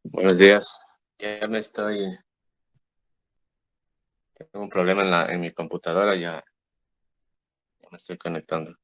Buenos días. Tengo un problema en mi computadora, ya me estoy conectando.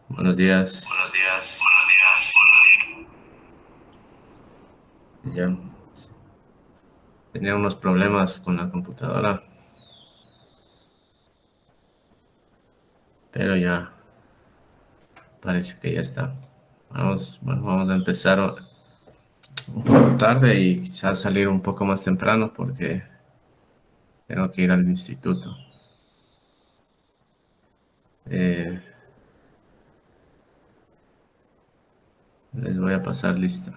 Buenos días. Ya tenía unos problemas con la computadora, pero ya parece que ya está. Vamos a empezar un poco tarde y quizás salir un poco más temprano porque tengo que ir al instituto. Eh, voy a pasar lista.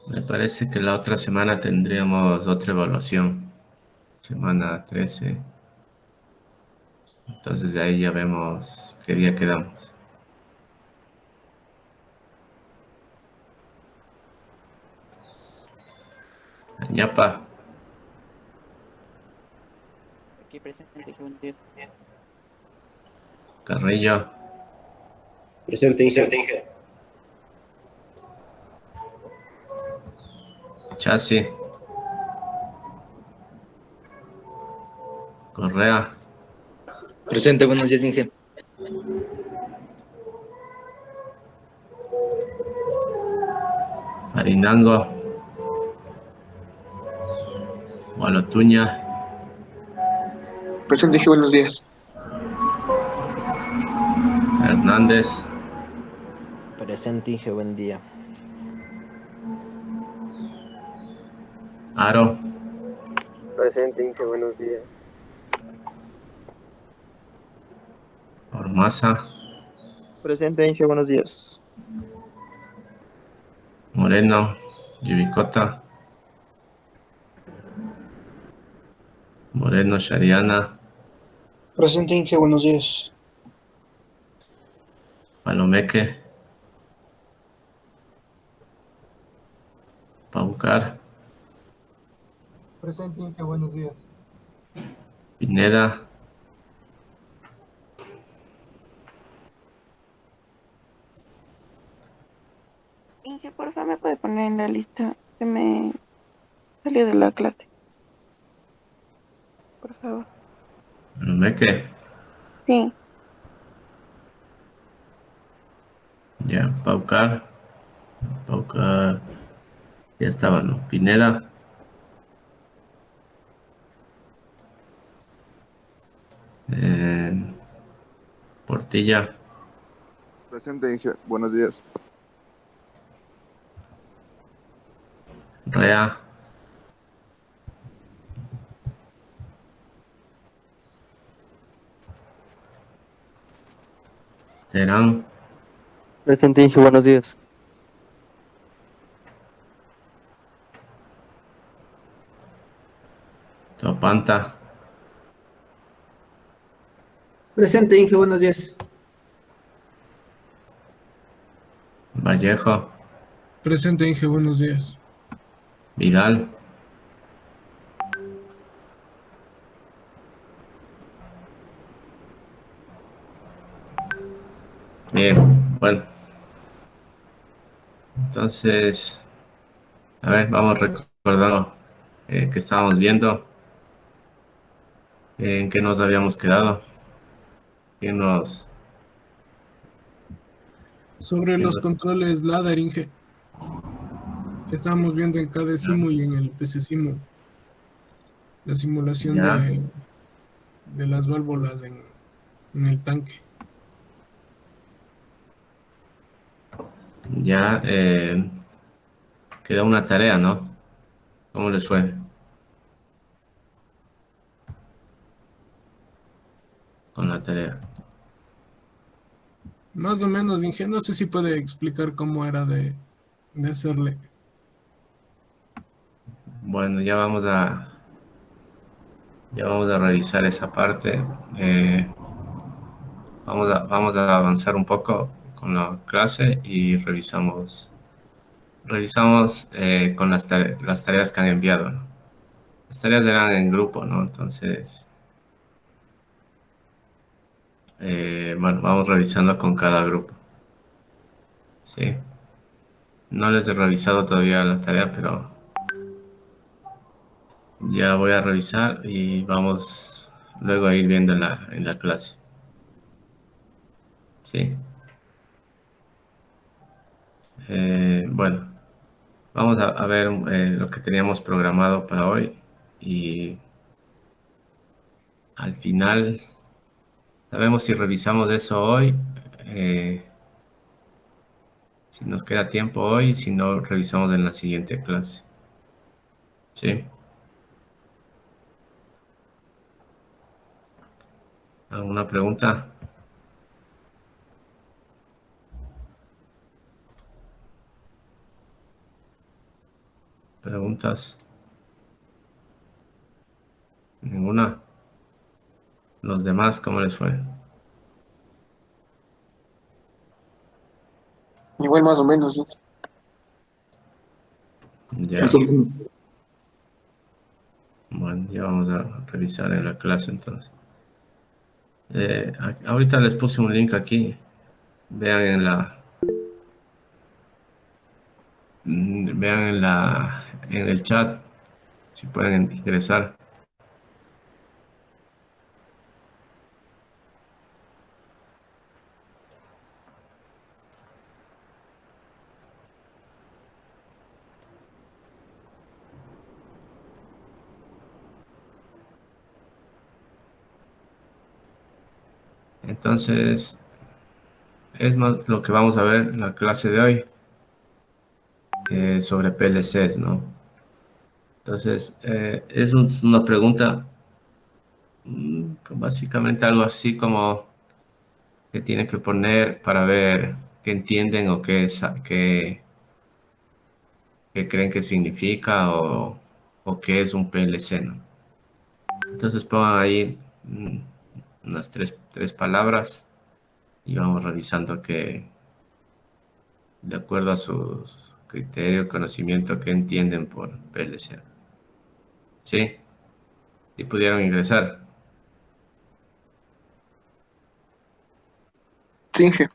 Me parece que la otra semana tendríamos otra evaluación. Semana 13. Entonces de ahí ya vemos qué día quedamos. Ñapa, Aquí presente, buenos días. Carrillo, Presente, Inge. Chasi, Correa, Presente, buenos días, Inge. Farinango, Gualotuña, Presente, Inge, buenos días. Hernández, Presente, Inge, buen día. Aro, Presente, Inge, buenos días. Ormaza, Presente, Inge, buenos días. Moreno, Yubicota, Moreno, Shariana, Presente, Inge, buenos días. Palomeque, Paucar, Presente, Inge, buenos días. Pineda, Inge, por favor, me puede poner en la lista. Se me salió de la clase. Por favor. Palomeque, Sí, ya, Paucar, ya estaba, ¿no? Pineda, eh, Portilla, Presente, Inge, buenos días. Rea, Terán, Presente, Inge, buenos días. Topanta, Presente, Inge, buenos días. Vallejo, Presente, Inge, buenos días. Vidal, bien, bueno, entonces, a ver, vamos recordando que estábamos viendo, en qué nos habíamos quedado, quién nos, Sobre quién los nos- controles ladder, Inge. Estábamos viendo en cada simo y en el PC simo la simulación ya, de las válvulas en el tanque. ya quedó una tarea, ¿no? ¿Cómo les fue con la tarea? Más o menos, Inge. No sé si puede explicar cómo era de hacerle. Bueno, ya vamos a revisar esa parte. Vamos a avanzar un poco con la clase y revisamos con las tareas que han enviado, ¿no? Las tareas eran en grupo, ¿no? Entonces, bueno, vamos revisando con cada grupo. Sí. No les he revisado todavía la tarea, pero ya voy a revisar y vamos luego a ir viendo en la clase. Sí. Bueno, vamos a ver lo que teníamos programado para hoy y al final sabemos si revisamos eso hoy, eh, si nos queda tiempo hoy, si no, revisamos en la siguiente clase. Sí. ¿Alguna pregunta? ¿Preguntas? ¿Ninguna? ¿Los demás cómo les fue? Igual más o menos, ¿sí? Ya, Más o menos. bueno, ya vamos a revisar en la clase entonces. Ahorita les puse un link aquí. Vean en el chat si pueden ingresar. Entonces, es más lo que vamos a ver en la clase de hoy sobre PLCs, ¿no? Entonces, una pregunta, básicamente algo así como que tienen que poner para ver qué entienden o qué creen que significa o qué es un PLC, ¿no? Entonces pongan ahí unas tres palabras y vamos revisando que, de acuerdo a su criterio, conocimiento, qué entienden por PLC. ¿Sí? Y pudieron ingresar. Sí, Inge.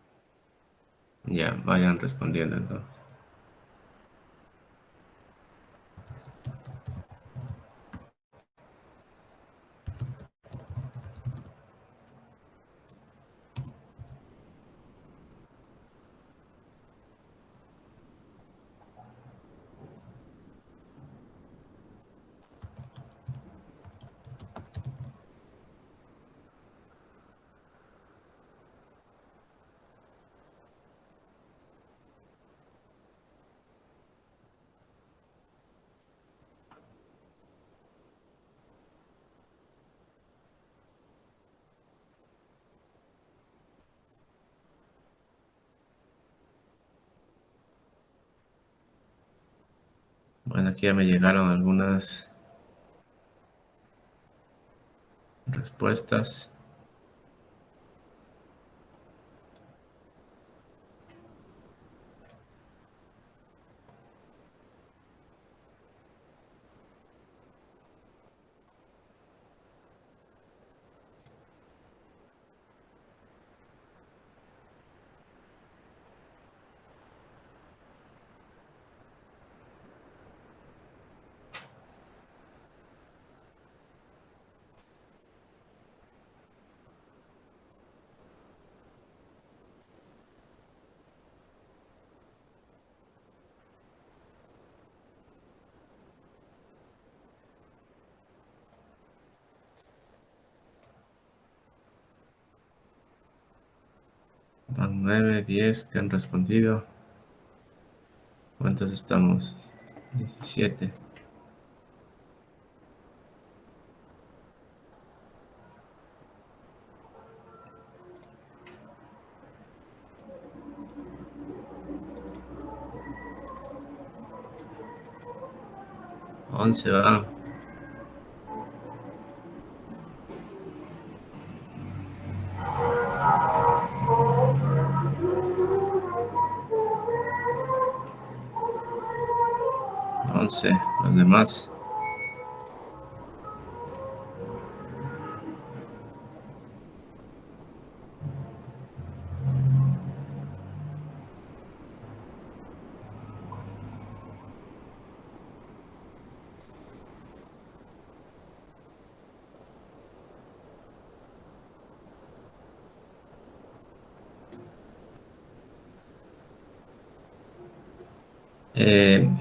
Ya, vayan respondiendo entonces. Bueno, aquí ya me llegaron algunas respuestas. Van 9, 10 que han respondido. ¿Cuántos estamos? 17. 11 va. Once, los demás.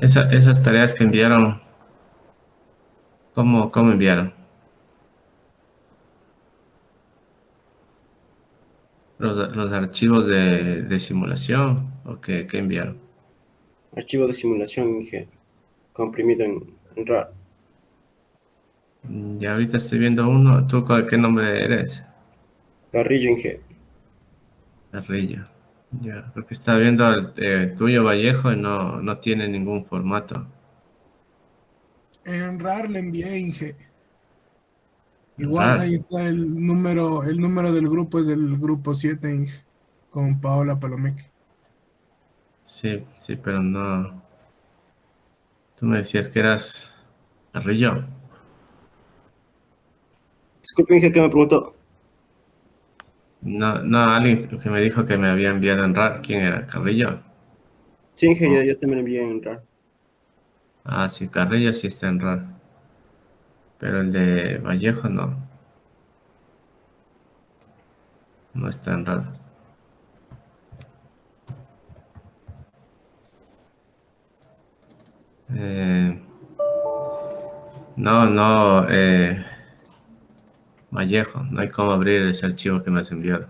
Esas tareas que enviaron, ¿cómo enviaron? Los archivos de simulación, ¿o qué enviaron? Archivo de simulación, Inge. Comprimido en RAR. Ya ahorita estoy viendo uno. ¿Tú qué nombre eres? Carrillo, Inge. Carrillo. Ya, porque estaba viendo el tuyo, Vallejo, y no tiene ningún formato. En RAR le envié, Inge. Igual RAR. ahí está el número del grupo es del grupo 7, Inge, con Paola Palomeque. Sí, sí, pero no. Tú me decías que eras Carrillo. Disculpe, Inge, ¿qué me preguntó? No, no, alguien que me dijo que me había enviado en RAR. ¿Quién era? ¿Carrillo? Sí, Inge, Oh. ya también envié en RAR. Ah, sí, Carrillo sí está en RAR. Pero el de Vallejo no. No está en RAR. Eh, no, Vallejo. No hay cómo abrir ese archivo que me has enviado.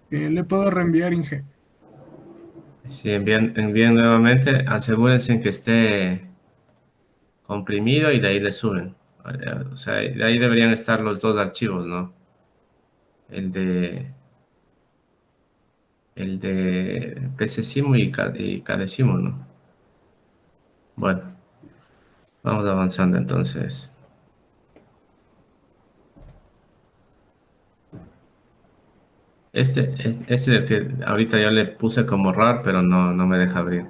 Le puedo reenviar, Inge. Si envían nuevamente, asegúrense en que esté comprimido y de ahí le suben. O sea, de ahí deberían estar los dos archivos, ¿no? El de el de PCSIMO y CADESIMO, ¿no? Bueno, vamos avanzando entonces. Este es el que ahorita yo le puse como RAR, pero no me deja abrir.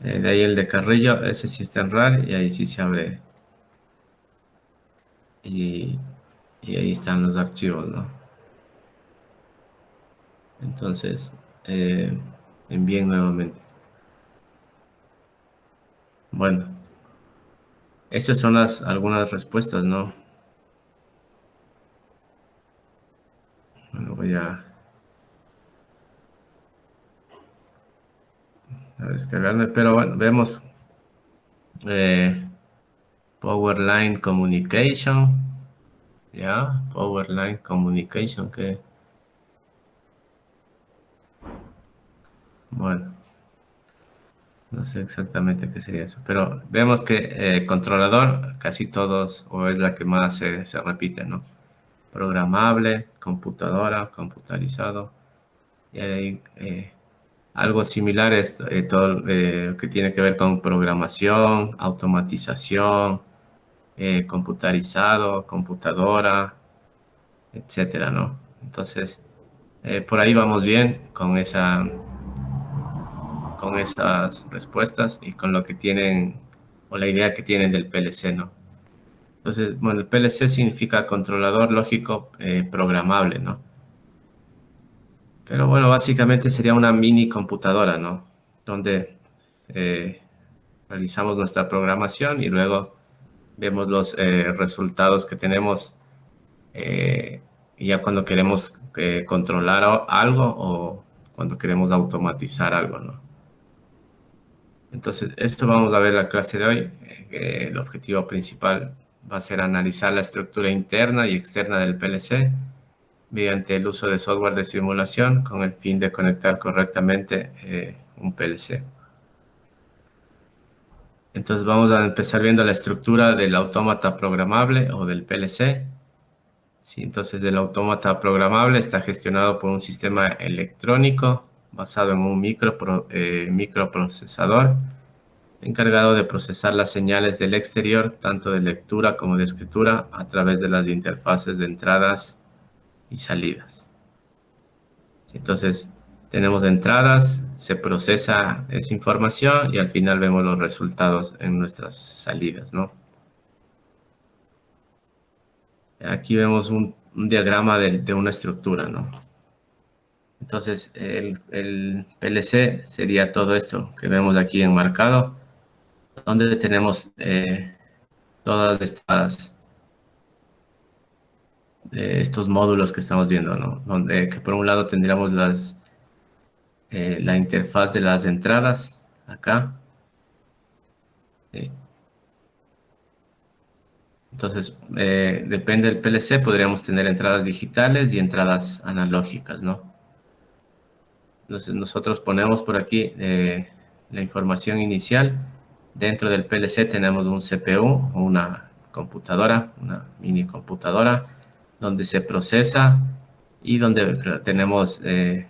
De ahí el de Carrillo, ese sí está en RAR y ahí sí se abre. Y, y ahí están los archivos, ¿no? Entonces, envíen nuevamente. Bueno, esas son algunas respuestas, ¿no? Bueno, voy a descargarme, pero bueno, vemos Powerline Communication, ¿ya? Powerline Communication, que bueno, no sé exactamente qué sería eso, pero vemos que controlador, casi todos, o es la que más se repite, ¿no? Programable, computadora, computarizado, y hay algo similar es todo lo que tiene que ver con programación, automatización, computarizado, computadora, etcétera, ¿no? Entonces, por ahí vamos bien con esas respuestas y con lo que tienen, o la idea que tienen del PLC, ¿no? Entonces, bueno, el PLC significa controlador lógico programable, ¿no? Pero bueno, básicamente sería una mini computadora, ¿no? Donde eh, realizamos nuestra programación y luego vemos los resultados que tenemos y ya cuando queremos controlar algo o cuando queremos automatizar algo, ¿no? Entonces, esto vamos a ver la clase de hoy. El objetivo principal va a ser analizar la estructura interna y externa del PLC mediante el uso de software de simulación con el fin de conectar correctamente un PLC. Entonces vamos a empezar viendo la estructura del autómata programable o del PLC. Sí, entonces el autómata programable está gestionado por un sistema electrónico basado en un microprocesador encargado de procesar las señales del exterior, tanto de lectura como de escritura, a través de las interfaces de entradas y salidas. Entonces, tenemos entradas, se procesa esa información y al final vemos los resultados en nuestras salidas, ¿no? Aquí vemos un diagrama de una estructura, ¿no? Entonces, el PLC sería todo esto que vemos aquí enmarcado, donde tenemos todas estos módulos que estamos viendo, ¿no? Donde que por un lado tendríamos la interfaz de las entradas acá. Entonces, depende del PLC, podríamos tener entradas digitales y entradas analógicas, ¿no? Entonces, nosotros ponemos por aquí la información inicial. Dentro del PLC tenemos un CPU o una computadora, una mini computadora, donde se procesa y donde tenemos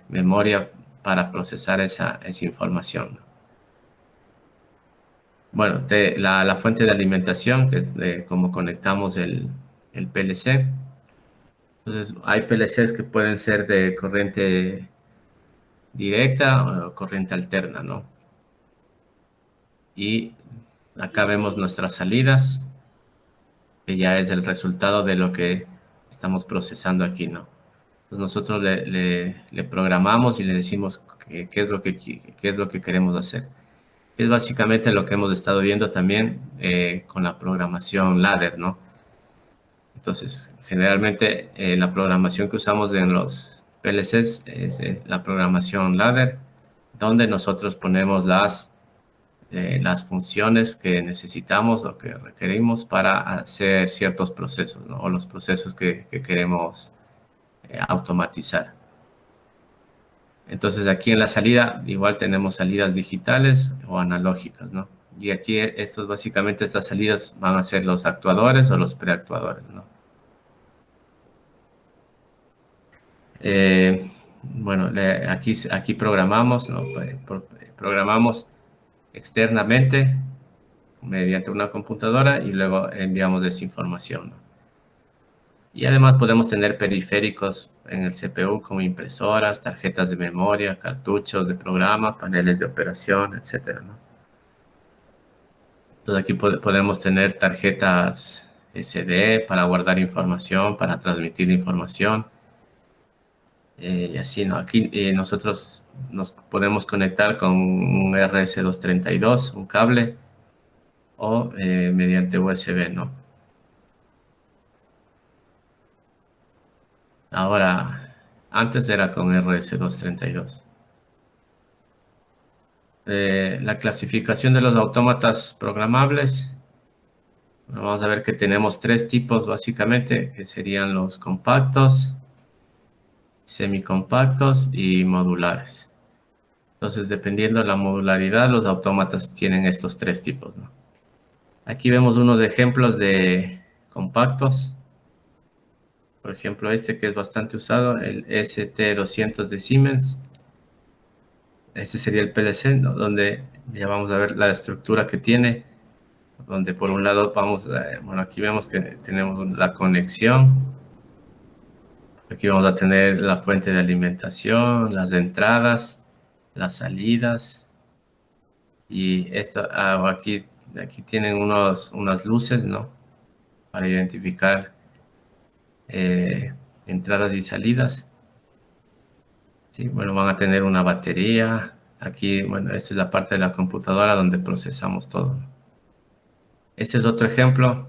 memoria para procesar esa información, ¿no? Bueno, la fuente de alimentación, que es de cómo conectamos el PLC. Entonces, hay PLCs que pueden ser de corriente directa o corriente alterna, ¿no? Y acá vemos nuestras salidas, que ya es el resultado de lo que estamos procesando aquí, ¿no? Entonces nosotros le programamos y le decimos qué es lo que queremos hacer. Es básicamente lo que hemos estado viendo también con la programación ladder, ¿no? Entonces, generalmente la programación que usamos en los PLCs es la programación ladder, donde nosotros ponemos las funciones que necesitamos o que requerimos para hacer ciertos procesos, ¿no? O los procesos que queremos automatizar. Entonces aquí en la salida igual tenemos salidas digitales o analógicas, ¿no? Y aquí básicamente estas salidas van a ser los actuadores o los preactuadores, ¿no? Bueno, aquí programamos, ¿no? Programamos externamente mediante una computadora y luego enviamos esa información, ¿no? Y además podemos tener periféricos en el CPU como impresoras, tarjetas de memoria, cartuchos de programa, paneles de operación, etcétera, ¿no? Entonces aquí podemos tener tarjetas SD para guardar información, para transmitir información. Y así, ¿no? Aquí nosotros nos podemos conectar con un RS232, un cable, o mediante USB, ¿no? Ahora, antes era con RS232. La clasificación de los autómatas programables. Vamos a ver que tenemos 3 tipos básicamente, que serían los compactos, semicompactos y modulares. Entonces, dependiendo de la modularidad, los autómatas tienen estos 3 tipos, ¿no? Aquí vemos unos ejemplos de compactos. Por ejemplo, este que es bastante usado, el ST200 de Siemens. Este sería el PLC, ¿no? Donde ya vamos a ver la estructura que tiene, donde por un lado bueno, aquí vemos que tenemos la conexión. Aquí vamos a tener la fuente de alimentación, las entradas, las salidas. Y aquí tienen unas luces, ¿no? Para identificar entradas y salidas. Sí, bueno, van a tener una batería. Aquí, bueno, esta es la parte de la computadora donde procesamos todo. Este es otro ejemplo,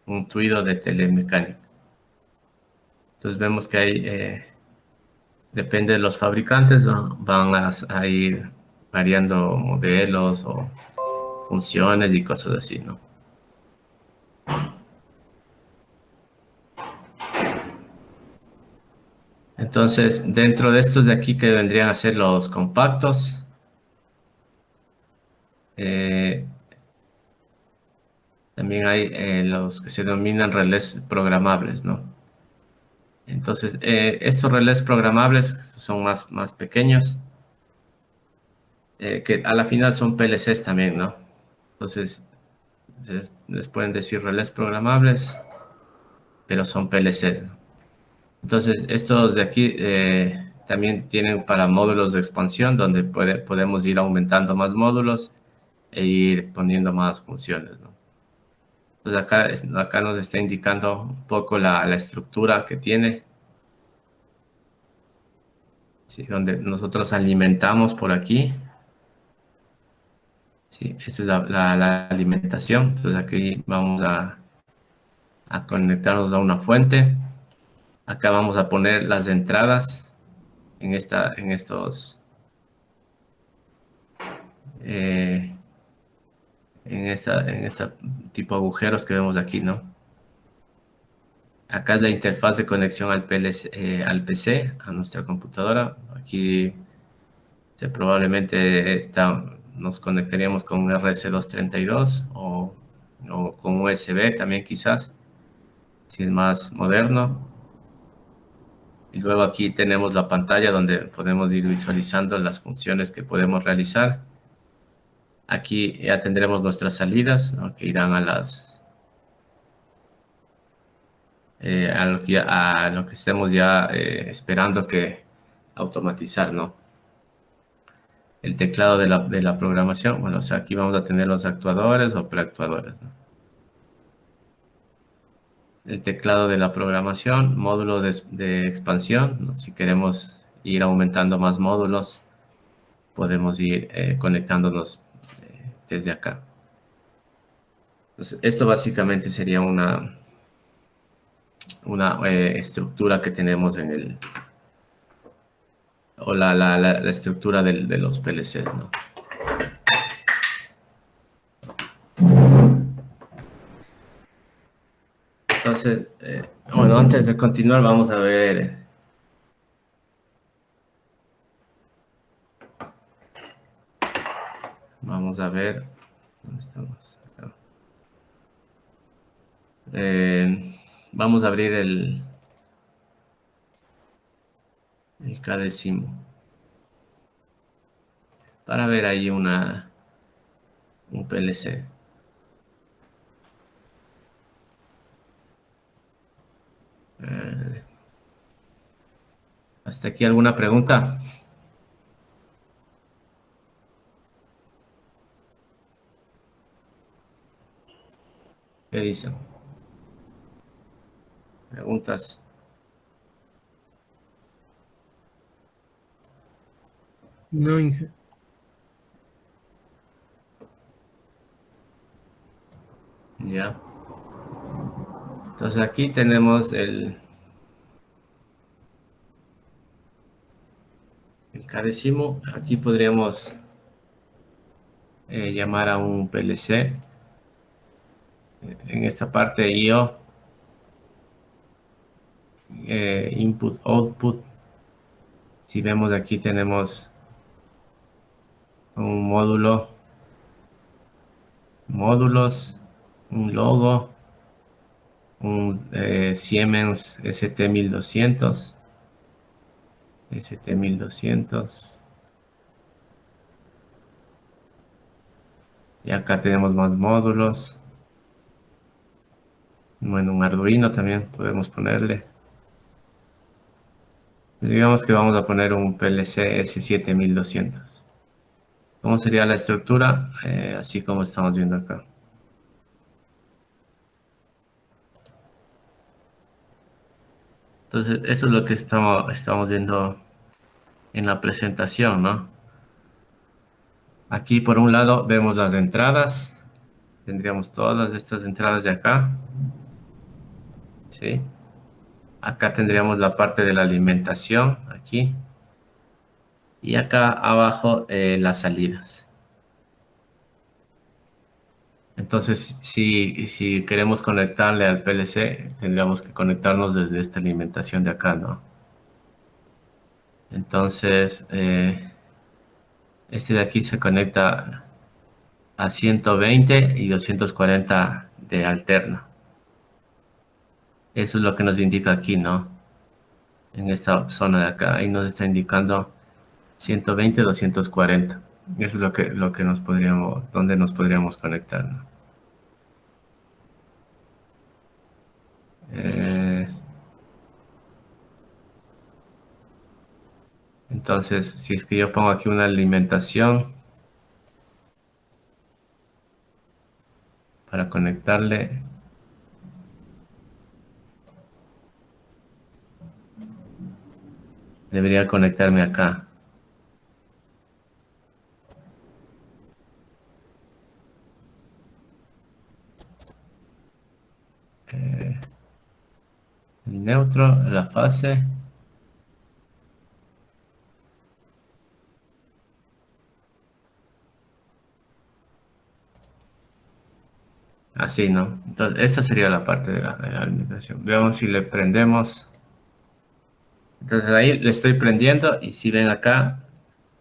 un tuido de telemecánica. Entonces vemos que hay, depende de los fabricantes, ¿no? Van a ir variando modelos o funciones y cosas así, ¿no? Entonces, dentro de estos de aquí que vendrían a ser los compactos, también hay los que se denominan relés programables, ¿no? Entonces, estos relés programables son más pequeños, que a la final son PLCs también, ¿no? Entonces, les pueden decir relés programables, pero son PLCs, ¿no? Entonces, estos de aquí también tienen para módulos de expansión, donde podemos ir aumentando más módulos e ir poniendo más funciones, ¿no? Entonces, acá nos está indicando un poco la estructura que tiene. Sí, donde nosotros alimentamos por aquí. Sí, esta es la alimentación. Entonces, aquí vamos a conectarnos a una fuente. Acá vamos a poner las entradas en estos tipo de agujeros que vemos aquí, ¿no? Acá es la interfaz de conexión al PC, a nuestra computadora. Aquí probablemente nos conectaríamos con un RS232 o o con USB también quizás, si es más moderno. Y luego aquí tenemos la pantalla donde podemos ir visualizando las funciones que podemos realizar. Aquí ya tendremos nuestras salidas, ¿no? Que irán a a lo que estemos ya esperando que automatizar, ¿no? El teclado de la programación, bueno, o sea, aquí vamos a tener los actuadores o preactuadores, ¿no? El teclado de la programación, módulo de expansión, ¿no? Si queremos ir aumentando más módulos, podemos ir conectándonos desde acá. Entonces, esto básicamente sería una estructura que tenemos en el, o la estructura de los PLCs, ¿no? Entonces, bueno, antes de continuar, vamos a ver. Vamos a ver. ¿Dónde estamos? Acá. Vamos a abrir el Cadecimu para ver ahí un PLC. ¿Hasta aquí alguna pregunta? ¿Qué dicen? ¿Preguntas? No, Inge. Ya. Entonces aquí tenemos el Cadecimu. Aquí podríamos llamar a un PLC. En esta parte IO, input, output. Si vemos aquí tenemos un módulos, un logo, un Siemens ST1200, y acá tenemos más módulos. Bueno, un Arduino también podemos ponerle. Digamos que vamos a poner un PLC S7200. ¿Cómo sería la estructura? Así como estamos viendo acá. Entonces, eso es lo que estamos viendo en la presentación, ¿no? Aquí, por un lado, vemos las entradas. Tendríamos todas estas entradas de acá. ¿Sí? Acá tendríamos la parte de la alimentación, aquí. Y acá abajo, las salidas. Entonces, si queremos conectarle al PLC, tendríamos que conectarnos desde esta alimentación de acá, ¿no? Entonces, este de aquí se conecta a 120 y 240 de alterna. Eso es lo que nos indica aquí, ¿no? En esta zona de acá, ahí nos está indicando 120, 240. Eso es lo que donde nos podríamos conectar, ¿no? Entonces, si es que yo pongo aquí una alimentación para conectarle, debería conectarme acá. El neutro, la fase. Así, ¿no? Entonces, esta sería la parte de la alimentación. Veamos si le prendemos. Entonces ahí le estoy prendiendo y si ven acá,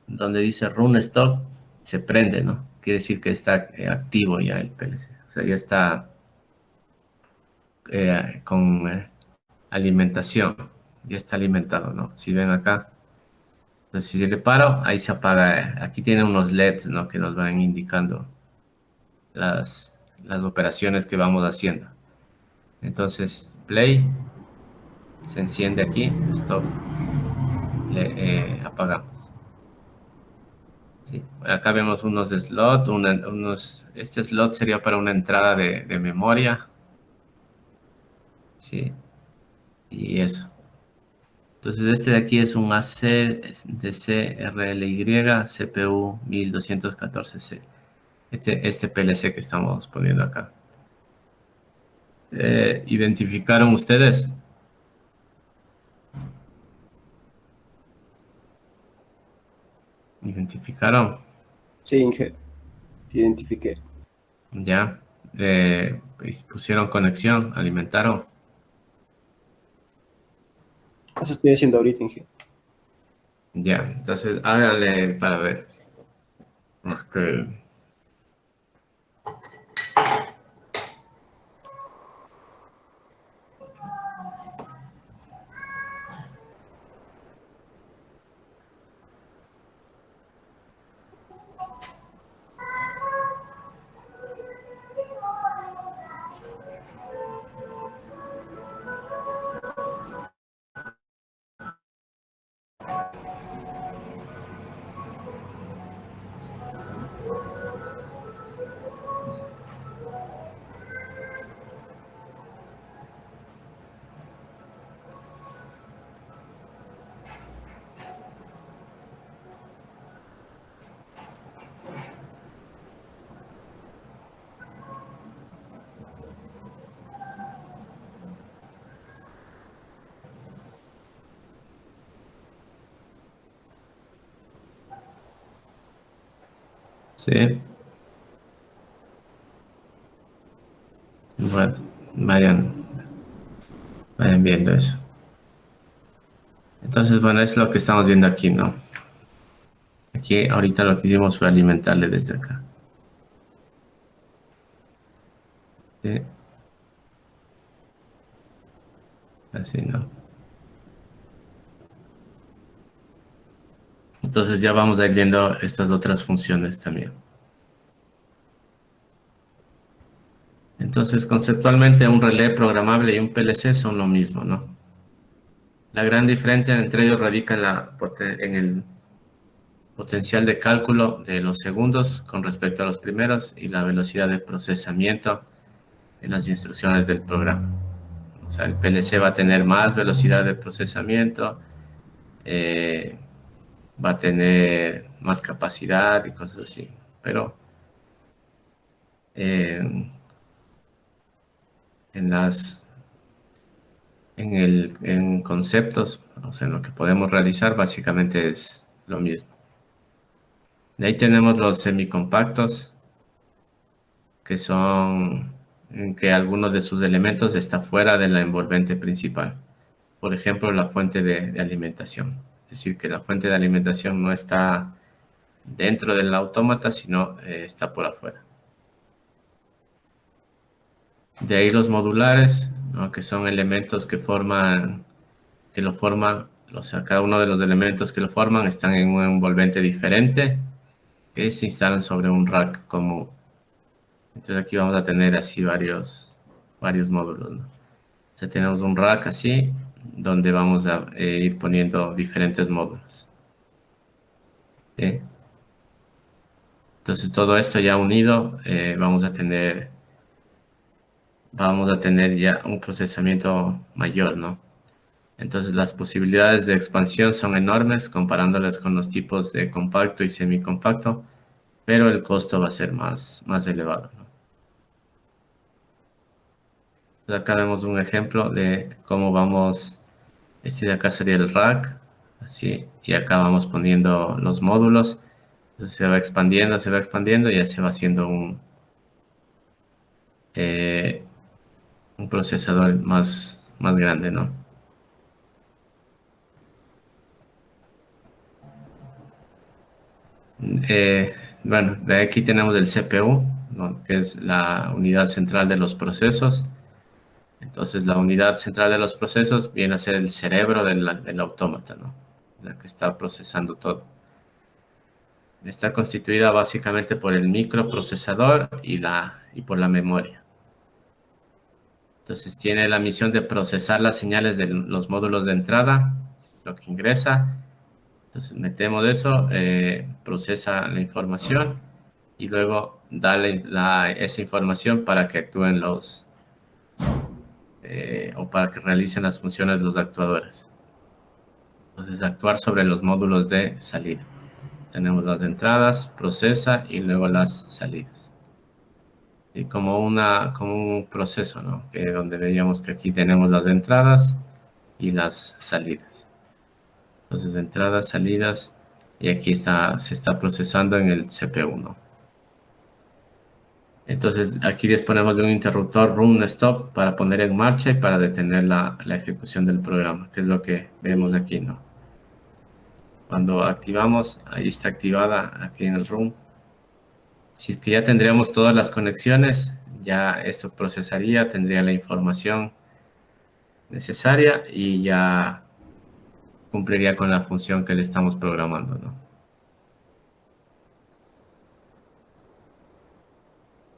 donde dice Run Stop, se prende, ¿no? Quiere decir que está activo ya el PLC. O sea, ya está con alimentación. Ya está alimentado, ¿no? Si ven acá. Entonces, si le paro, ahí se apaga. Aquí tiene unos LEDs, ¿no? Que nos van indicando las operaciones que vamos haciendo. Entonces, play, se enciende aquí, stop, le apagamos. Sí. Acá vemos unos slots, este slot sería para una entrada de memoria. Sí, y eso. Entonces este de aquí es un ACDC RLY CPU 1214C. Este PLC que estamos poniendo acá. ¿Identificaron ustedes? ¿Identificaron? Sí, Inge, identifiqué. Ya. Pues, pusieron conexión, alimentaron. Eso estoy haciendo ahorita, Inge. Ya. Entonces háganle para ver. Es que- Sí. Bueno, vayan viendo eso. Entonces, bueno, es lo que estamos viendo aquí, ¿no? Aquí ahorita lo que hicimos fue alimentarle desde acá. ¿Sí? Así, ¿no? Entonces ya vamos a ir viendo estas otras funciones también. Entonces, conceptualmente, un relé programable y un PLC son lo mismo, ¿no? La gran diferencia entre ellos radica en el potencial de cálculo de los segundos con respecto a los primeros y la velocidad de procesamiento en las instrucciones del programa. O sea, el PLC va a tener más velocidad de procesamiento, eh, va a tener más capacidad y cosas así. Pero eh, en en conceptos, o sea, en lo que podemos realizar, básicamente es lo mismo. De ahí tenemos los semicompactos, que son en que algunos de sus elementos está fuera de la envolvente principal. Por ejemplo, la fuente de alimentación. Es decir, que la fuente de alimentación no está dentro del autómata, sino está por afuera. De ahí los modulares, ¿no? Que son elementos que lo forman, o sea, cada uno de los elementos que lo forman están en un envolvente diferente que se instalan sobre un rack común. Entonces aquí vamos a tener así varios módulos, ¿no? O sea, tenemos un rack así, donde vamos a ir poniendo diferentes módulos. ¿Sí? Entonces todo esto ya unido, vamos a tener ya un procesamiento mayor, ¿no? Entonces las posibilidades de expansión son enormes comparándolas con los tipos de compacto y semicompacto, pero el costo va a ser más elevado, ¿no? Entonces acá vemos un ejemplo de cómo vamos, este de acá sería el rack, así, y acá vamos poniendo los módulos. Entonces se va expandiendo y ya se va haciendo eh, un procesador más grande, ¿no? Eh, bueno, de aquí tenemos el CPU. ¿no? Que es la unidad central de los procesos. Entonces, la unidad central de los procesos viene a ser el cerebro del autómata, ¿no? La que está procesando todo. Está constituida básicamente por el microprocesador y por la memoria. Entonces, tiene la misión de procesar las señales de los módulos de entrada, lo que ingresa. Entonces, metemos eso, procesa la información y luego da esa información para que actúen o para que realicen las funciones de los actuadores. Entonces, actuar sobre los módulos de salida. Tenemos las entradas, procesa y luego las salidas. Y como un proceso, ¿no? Donde veíamos que aquí tenemos las entradas y las salidas. Entonces, entradas, salidas, y aquí se está procesando en el CPU, ¿no? Entonces, aquí disponemos de un interruptor run stop para poner en marcha y para detener la ejecución del programa, que es lo que vemos aquí, ¿no? Cuando activamos, ahí está activada aquí en el run. Si es que ya tendríamos todas las conexiones, ya esto procesaría, tendría la información necesaria y ya cumpliría con la función que le estamos programando, ¿no?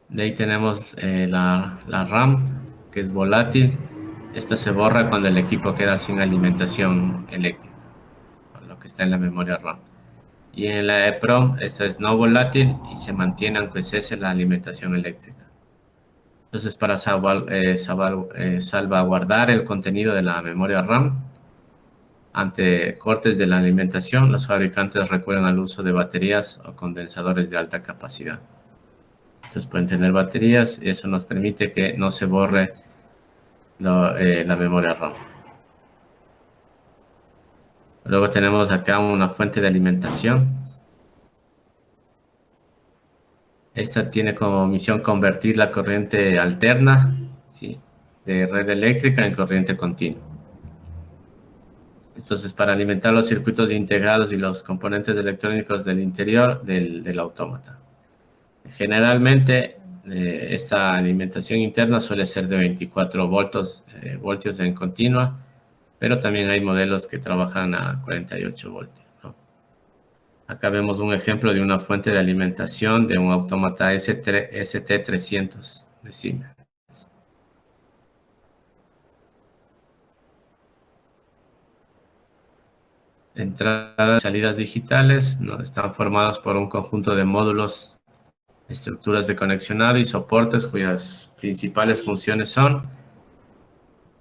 De ahí tenemos la RAM, que es volátil. Esta se borra cuando el equipo queda sin alimentación eléctrica, lo que está en la memoria RAM. Y en la EEPROM, esta es no volátil y se mantiene aunque cese la alimentación eléctrica. Entonces, para salvaguardar el contenido de la memoria RAM, ante cortes de la alimentación, los fabricantes recurren al uso de baterías o condensadores de alta capacidad. Entonces pueden tener baterías y eso nos permite que no se borre la memoria RAM. Luego tenemos acá una fuente de alimentación. Esta tiene como misión convertir la corriente alterna, ¿sí?, de red eléctrica en corriente continua. Entonces, para alimentar los circuitos integrados y los componentes electrónicos del interior del autómata. Generalmente, esta alimentación interna suele ser de 24 voltios en continua, pero también hay modelos que trabajan a 48 voltios, ¿no? Acá vemos un ejemplo de una fuente de alimentación de un autómata ST300 de Siemens. Entradas y salidas digitales, ¿no?, están formadas por un conjunto de módulos, estructuras de conexionado y soportes cuyas principales funciones son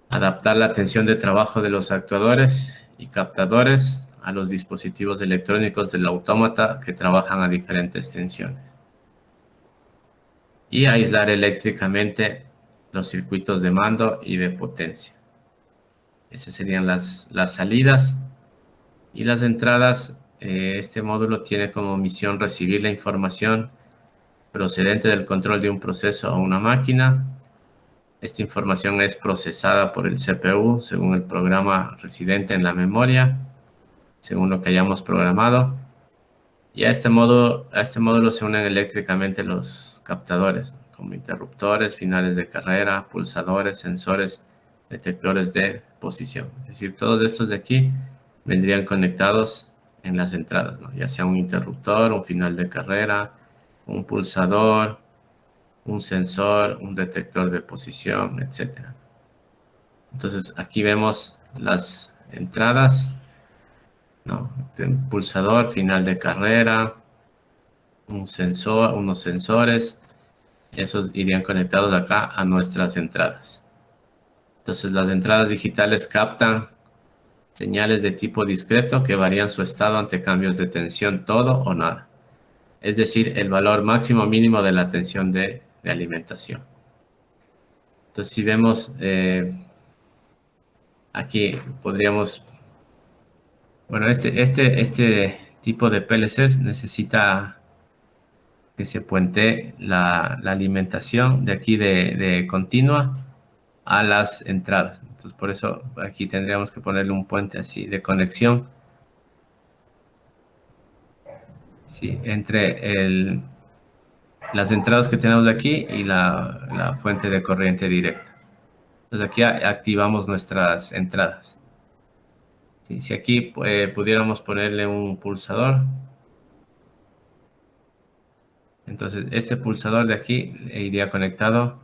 adaptar la tensión de trabajo de los actuadores y captadores a los dispositivos electrónicos del autómata que trabajan a diferentes tensiones y aislar eléctricamente los circuitos de mando y de potencia. Esas serían las salidas. Y las entradas, este módulo tiene como misión recibir la información procedente del control de un proceso o una máquina. Esta información es procesada por el CPU según el programa residente en la memoria, según lo que hayamos programado. Y a este módulo se unen eléctricamente los captadores, como interruptores, finales de carrera, pulsadores, sensores, detectores de posición. Es decir, todos estos de aquí vendrían conectados en las entradas, ¿no?, ya sea un interruptor, un final de carrera, un pulsador, un sensor, un detector de posición, etc. Entonces, aquí vemos las entradas, ¿no?, un pulsador, final de carrera, un sensor, unos sensores. Esos irían conectados acá a nuestras entradas. Entonces, las entradas digitales captan señales de tipo discreto que varían su estado ante cambios de tensión todo o nada. Es decir, el valor máximo o mínimo de la tensión de alimentación. Entonces, si vemos aquí, podríamos... Bueno, este tipo de PLCs necesita que se puentee la alimentación de aquí de continua a las entradas. Entonces, por eso aquí tendríamos que ponerle un puente así de conexión, sí, entre las entradas que tenemos aquí y la fuente de corriente directa. Entonces aquí activamos nuestras entradas. Sí, si aquí pudiéramos ponerle un pulsador, entonces este pulsador de aquí iría conectado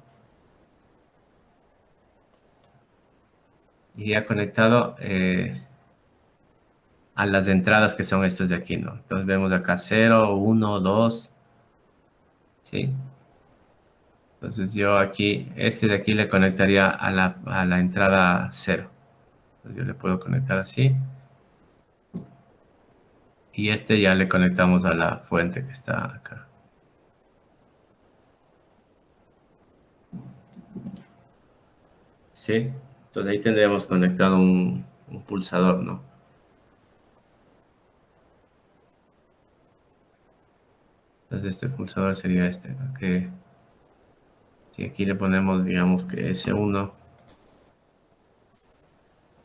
a las entradas que son estas de aquí, ¿no? Entonces vemos acá 0, 1, 2, ¿sí? Entonces yo aquí, este de aquí le conectaría a la entrada 0. Entonces yo le puedo conectar así. Y este ya le conectamos a la fuente que está acá. ¿Sí? Entonces ahí tendríamos conectado un pulsador, ¿no? Entonces este pulsador sería este, ¿no? Que si aquí le ponemos, digamos que S1,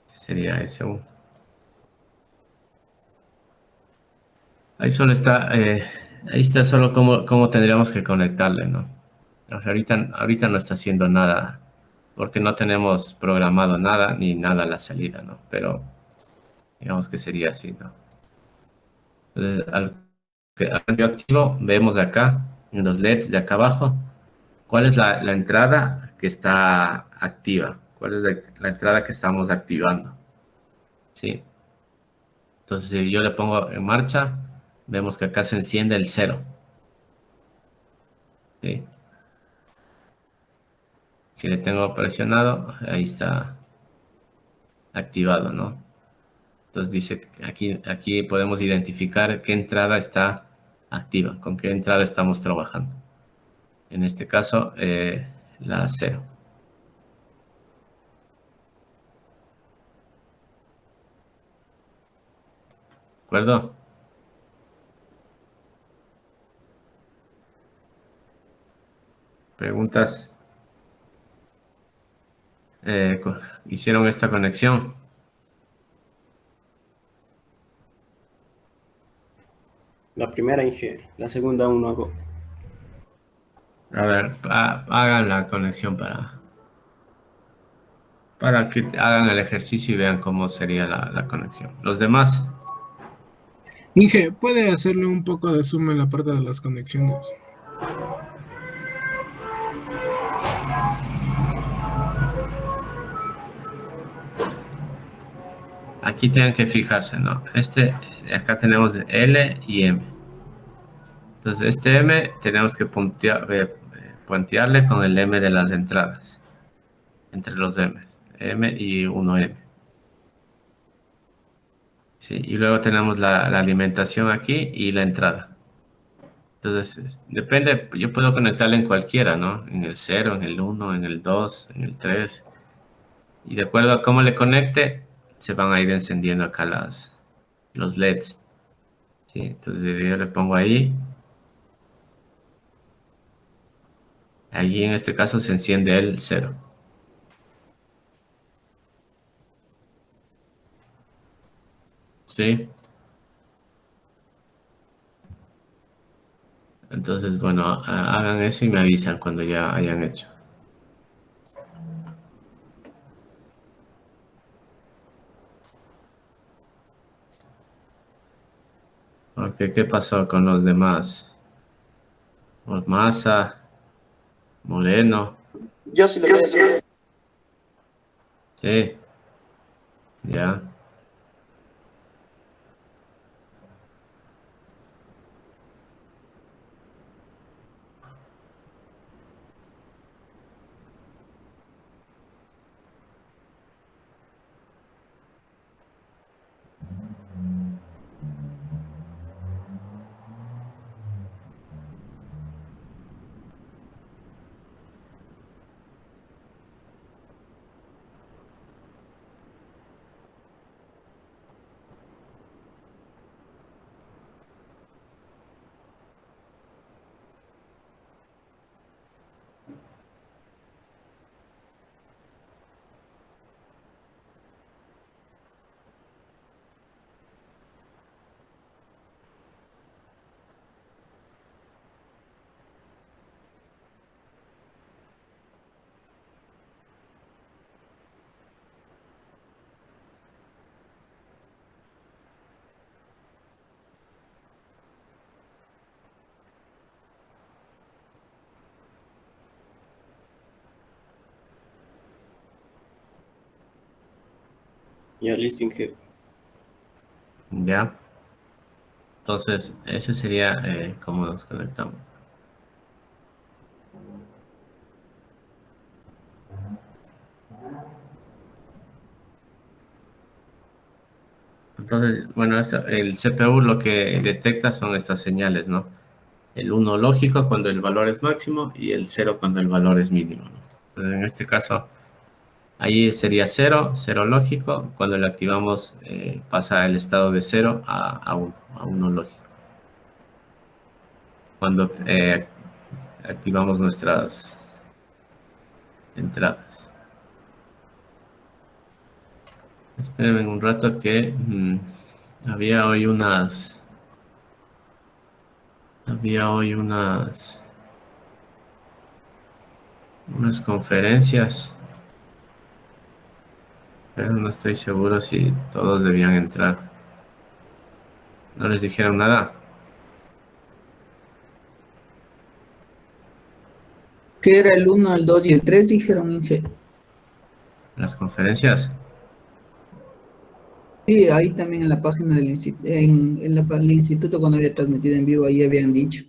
sería S1. Ahí solo está, ahí está solo cómo tendríamos que conectarle, ¿no? O sea, ahorita no está haciendo nada, porque no tenemos programado nada ni nada a la salida, ¿no? Pero digamos que sería así, ¿no? Entonces, al cambio activo, vemos de acá, en los LEDs de acá abajo, cuál es la entrada que está activa, cuál es la entrada que estamos activando, ¿sí? Entonces, si yo le pongo en marcha, vemos que acá se enciende el 0, ¿sí? Si le tengo presionado, ahí está activado, ¿no? Entonces dice que aquí podemos identificar qué entrada está activa, con qué entrada estamos trabajando. En este caso, la 0. ¿De acuerdo? ¿Preguntas? ¿Hicieron esta conexión? La primera, Inge. La segunda aún no hago. A ver, hagan la conexión para que hagan el ejercicio y vean cómo sería la conexión. Los demás, Inge, ¿puede hacerle un poco de zoom en la parte de las conexiones? aquí tienen que fijarse, ¿no? Acá tenemos L y M. Entonces, este M tenemos que puentearle con el M de las entradas, entre los M's, M y 1M. Sí, y luego tenemos la alimentación aquí y la entrada. Entonces, depende, yo puedo conectarle en cualquiera, ¿no? En el 0, en el 1, en el 2, en el 3. Y de acuerdo a cómo le conecte, se van a ir encendiendo acá los LEDs. Sí, entonces yo le pongo ahí. Allí en este caso se enciende el 0. ¿Sí? Entonces, bueno, hagan eso y me avisan cuando ya hayan hecho. Ok, ¿qué pasó con los demás? Massa, Moreno, Yo sí lo voy a hacer. sí, ya. Ya, listo, Inge. Ya. Entonces, ese sería cómo nos conectamos. Entonces, bueno, el CPU lo que detecta son estas señales, ¿no? El 1 lógico cuando el valor es máximo y el 0 cuando el valor es mínimo, ¿no? Entonces, en este caso, ahí sería 0, 0 lógico. Cuando le activamos, pasa el estado de 0 a 1, a 1 lógico. Cuando activamos nuestras entradas. Espérenme un rato que había hoy unas conferencias, pero no estoy seguro si todos debían entrar. ¿No les dijeron nada? ¿Qué era el uno, el 2 y el 3? Dijeron, Inge. Las conferencias. Sí, ahí también en la página del el instituto cuando había transmitido en vivo, ahí habían dicho.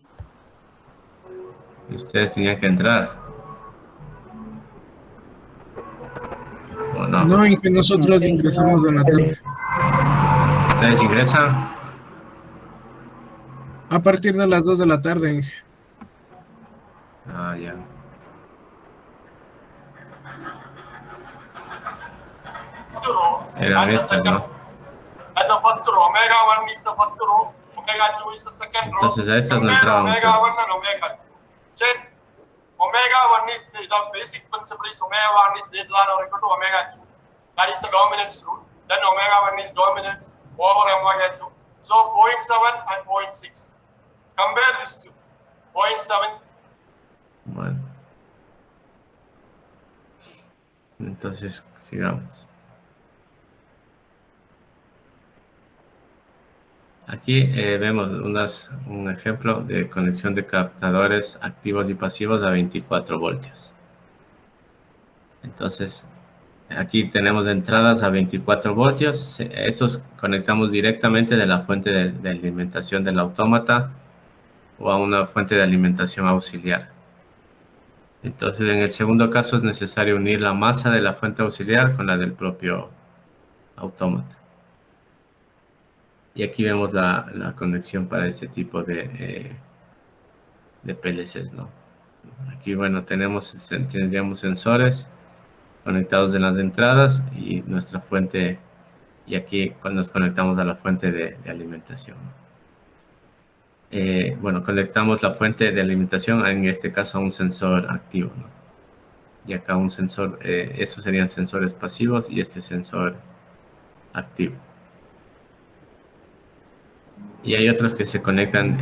Ustedes tenían que entrar. ¿O no? No, Inge, No nosotros sé. ingresamos en la tarde. ¿Ustedes ingresan? A partir de las 2 de la tarde, Inge. Ah, ya. Eran estas, ¿no? And the first row, omega 1 is the first row, omega 2 is the second row. Entonces a estas no Compare entraban omega ustedes. 1 and omega 2. Check. Omega 1 is the basic principle is omega 1 is greater than or equal to omega 2. That is the dominance rule. Then omega 1 is dominance over omega 2. So 0.7 and 0.6. Compare these two. 0.7. Bueno. Entonces, sigamos. Aquí vemos un ejemplo de conexión de captadores activos y pasivos a 24 voltios. Entonces, aquí tenemos entradas a 24 voltios. Estos conectamos directamente de la fuente de alimentación del autómata o a una fuente de alimentación auxiliar. Entonces, en el segundo caso es necesario unir la masa de la fuente auxiliar con la del propio autómata. Y aquí vemos la conexión para este tipo de PLCs, ¿no? Aquí, bueno, tendríamos sensores conectados en las entradas y nuestra fuente, y aquí nos conectamos a la fuente de alimentación. Bueno, conectamos la fuente de alimentación, en este caso a un sensor activo, ¿no? Y acá un sensor, esos serían sensores pasivos y este sensor activo. Y hay otros que se conectan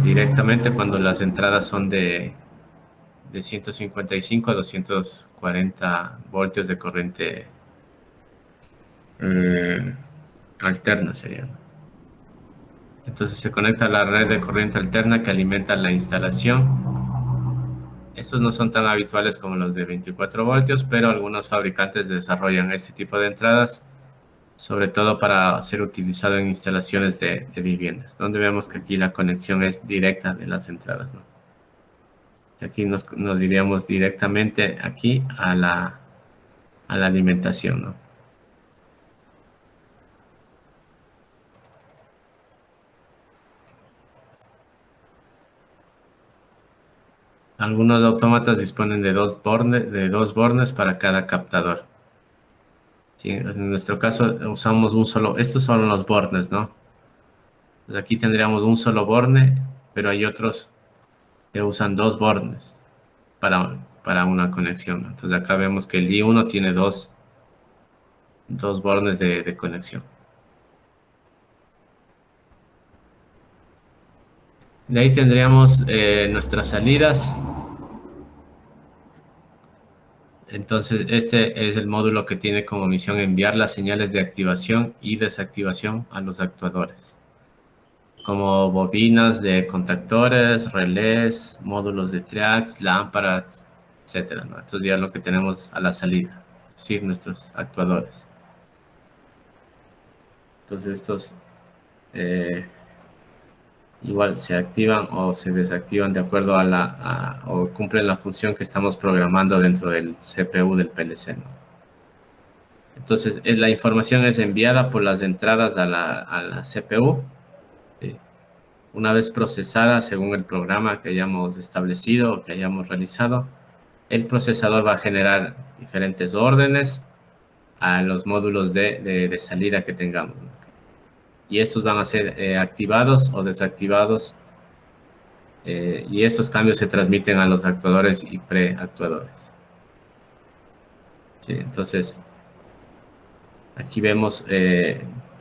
directamente cuando las entradas son de 155 a 240 voltios de corriente alterna sería. Entonces se conecta a la red de corriente alterna que alimenta la instalación. Estos no son tan habituales como los de 24 voltios, pero algunos fabricantes desarrollan este tipo de entradas, sobre todo para ser utilizado en instalaciones de viviendas, donde vemos que aquí la conexión es directa de las entradas, ¿no? Aquí nos iríamos directamente aquí a la alimentación, ¿no? Algunos autómatas disponen de dos bornes para cada captador. Sí, en nuestro caso usamos un solo, estos son los bornes, ¿no? Pues aquí tendríamos un solo borne, pero hay otros que usan dos bornes para una conexión, ¿no? Entonces acá vemos que el I1 tiene dos bornes de conexión. De ahí tendríamos nuestras salidas. Entonces, este es el módulo que tiene como misión enviar las señales de activación y desactivación a los actuadores, como bobinas de contactores, relés, módulos de triacs, lámparas, etcétera, ¿no? Entonces ya lo que tenemos a la salida, es decir, nuestros actuadores. Entonces estos igual se activan o se desactivan de acuerdo o cumplen la función que estamos programando dentro del CPU del PLC, ¿no? Entonces la información es enviada por las entradas a la CPU. ¿Sí? Una vez procesada según el programa que hayamos establecido o que hayamos realizado, el procesador va a generar diferentes órdenes a los módulos de salida que tengamos, ¿no? Y estos van a ser activados o desactivados, y estos cambios se transmiten a los actuadores y preactuadores. ¿Sí? Entonces, aquí vemos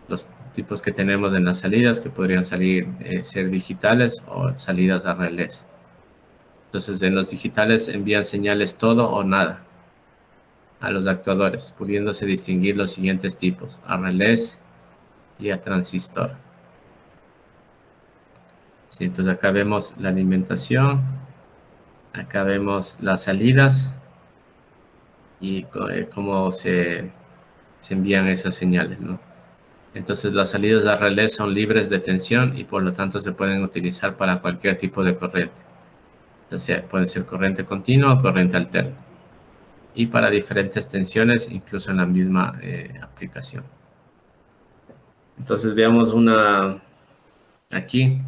los tipos que tenemos en las salidas, que podrían ser digitales o salidas a relés. Entonces, en los digitales envían señales todo o nada a los actuadores, pudiéndose distinguir los siguientes tipos: a relés y a transistor. Sí, entonces acá vemos la alimentación, acá vemos las salidas y cómo se envían esas señales, ¿no? Entonces las salidas a relés son libres de tensión y por lo tanto se pueden utilizar para cualquier tipo de corriente. O sea, puede ser corriente continua o corriente alterna. Y para diferentes tensiones, incluso en la misma aplicación. Entonces veamos aquí.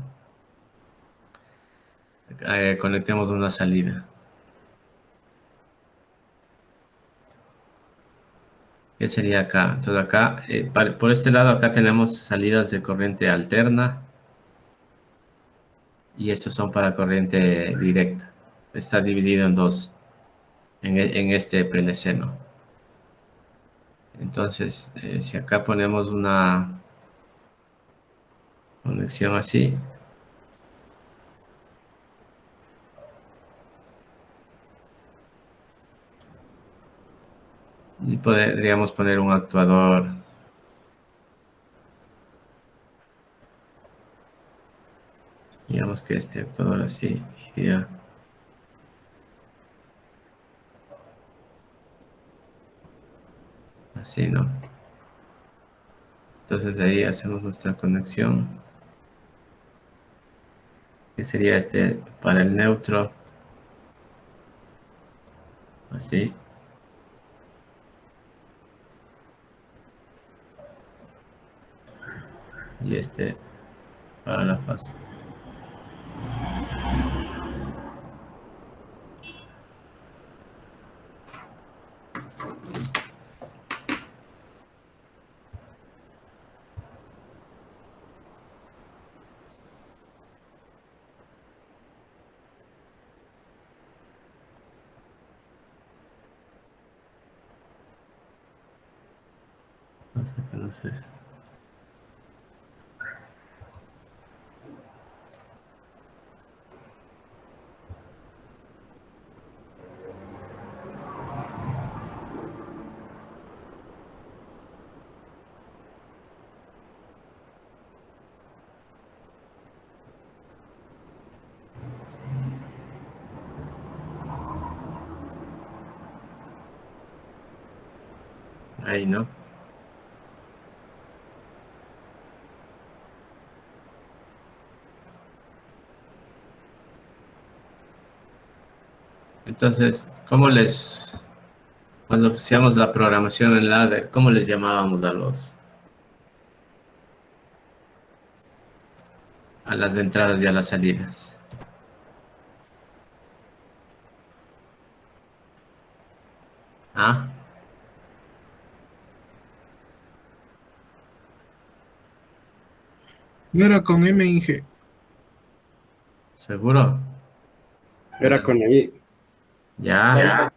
Conectemos una salida. ¿Qué sería acá? Entonces acá, por este lado acá tenemos salidas de corriente alterna. Y estos son para corriente directa. Está dividido en dos, en este PLC, ¿no? Entonces, si acá ponemos una conexión así, y podríamos poner un actuador digamos que este actuador así iría así, ¿no? Entonces ahí hacemos nuestra conexión, que sería este para el neutro, así. Y este para la fase. No sé. Ahí, ¿no? Entonces, cuando hacíamos la programación en ladder, ¿cómo les llamábamos a las entradas y a las salidas? ¿Ah? No era con M, Inge. ¿Seguro? Era con ahí. Ya.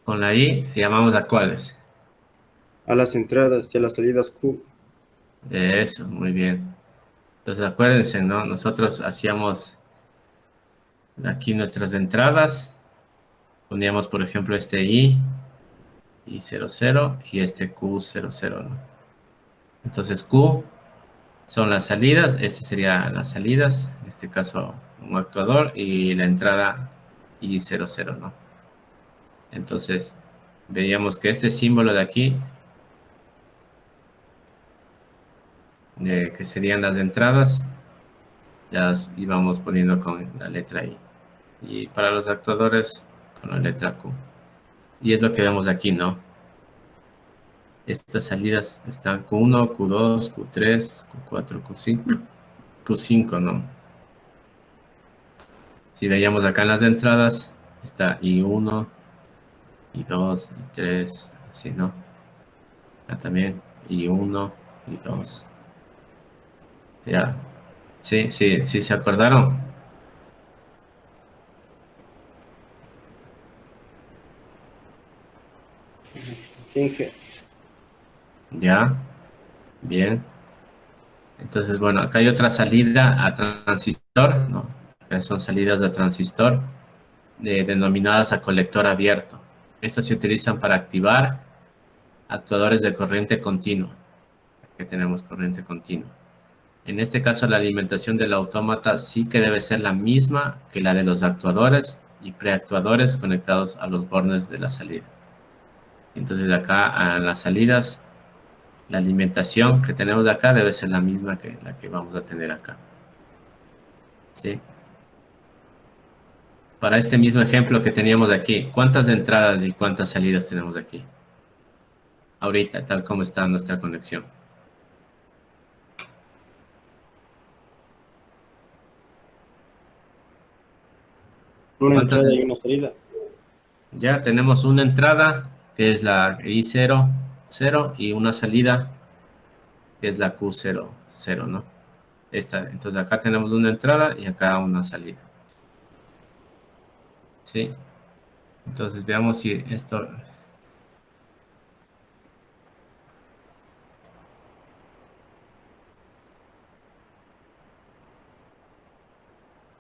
Con la I, ¿te llamamos a cuáles? A las entradas y a las salidas Q. Eso, muy bien. Entonces acuérdense, ¿no? Nosotros hacíamos aquí nuestras entradas. Poníamos, por ejemplo, este I00 y este Q00, ¿no? Entonces Q son las salidas, este sería las salidas, en este caso un actuador, y la entrada I00, ¿no? Entonces veíamos que este símbolo de aquí que serían las entradas, ya las íbamos poniendo con la letra I. Y para los actuadores, con la letra Q. Y es lo que vemos aquí, ¿no? Estas salidas están Q1, Q2, Q3, Q4, Q5, Q5, ¿no? Si veíamos acá en las entradas, está I1, I2, I3, así, ¿no? Acá también I1, I2. Ya. Sí, sí, sí, ¿se acordaron? Sí, Inge. Ya. Bien. Entonces, bueno, acá hay otra salida a transistor, ¿no? Acá son salidas a transistor denominadas a colector abierto. Estas se utilizan para activar actuadores de corriente continua. Aquí tenemos corriente continua. En este caso, la alimentación del autómata sí que debe ser la misma que la de los actuadores y preactuadores conectados a los bornes de la salida. Entonces, acá a las salidas, la alimentación que tenemos acá debe ser la misma que la que vamos a tener acá. ¿Sí? Para este mismo ejemplo que teníamos aquí, ¿cuántas entradas y cuántas salidas tenemos aquí? Ahorita, tal como está nuestra conexión. Una ¿Cuántas? entrada y una salida. Ya tenemos una entrada, que es la I0, 0, y una salida, que es la Q0, 0, ¿no? Entonces acá tenemos una entrada y acá una salida. ¿Sí? Entonces veamos si esto...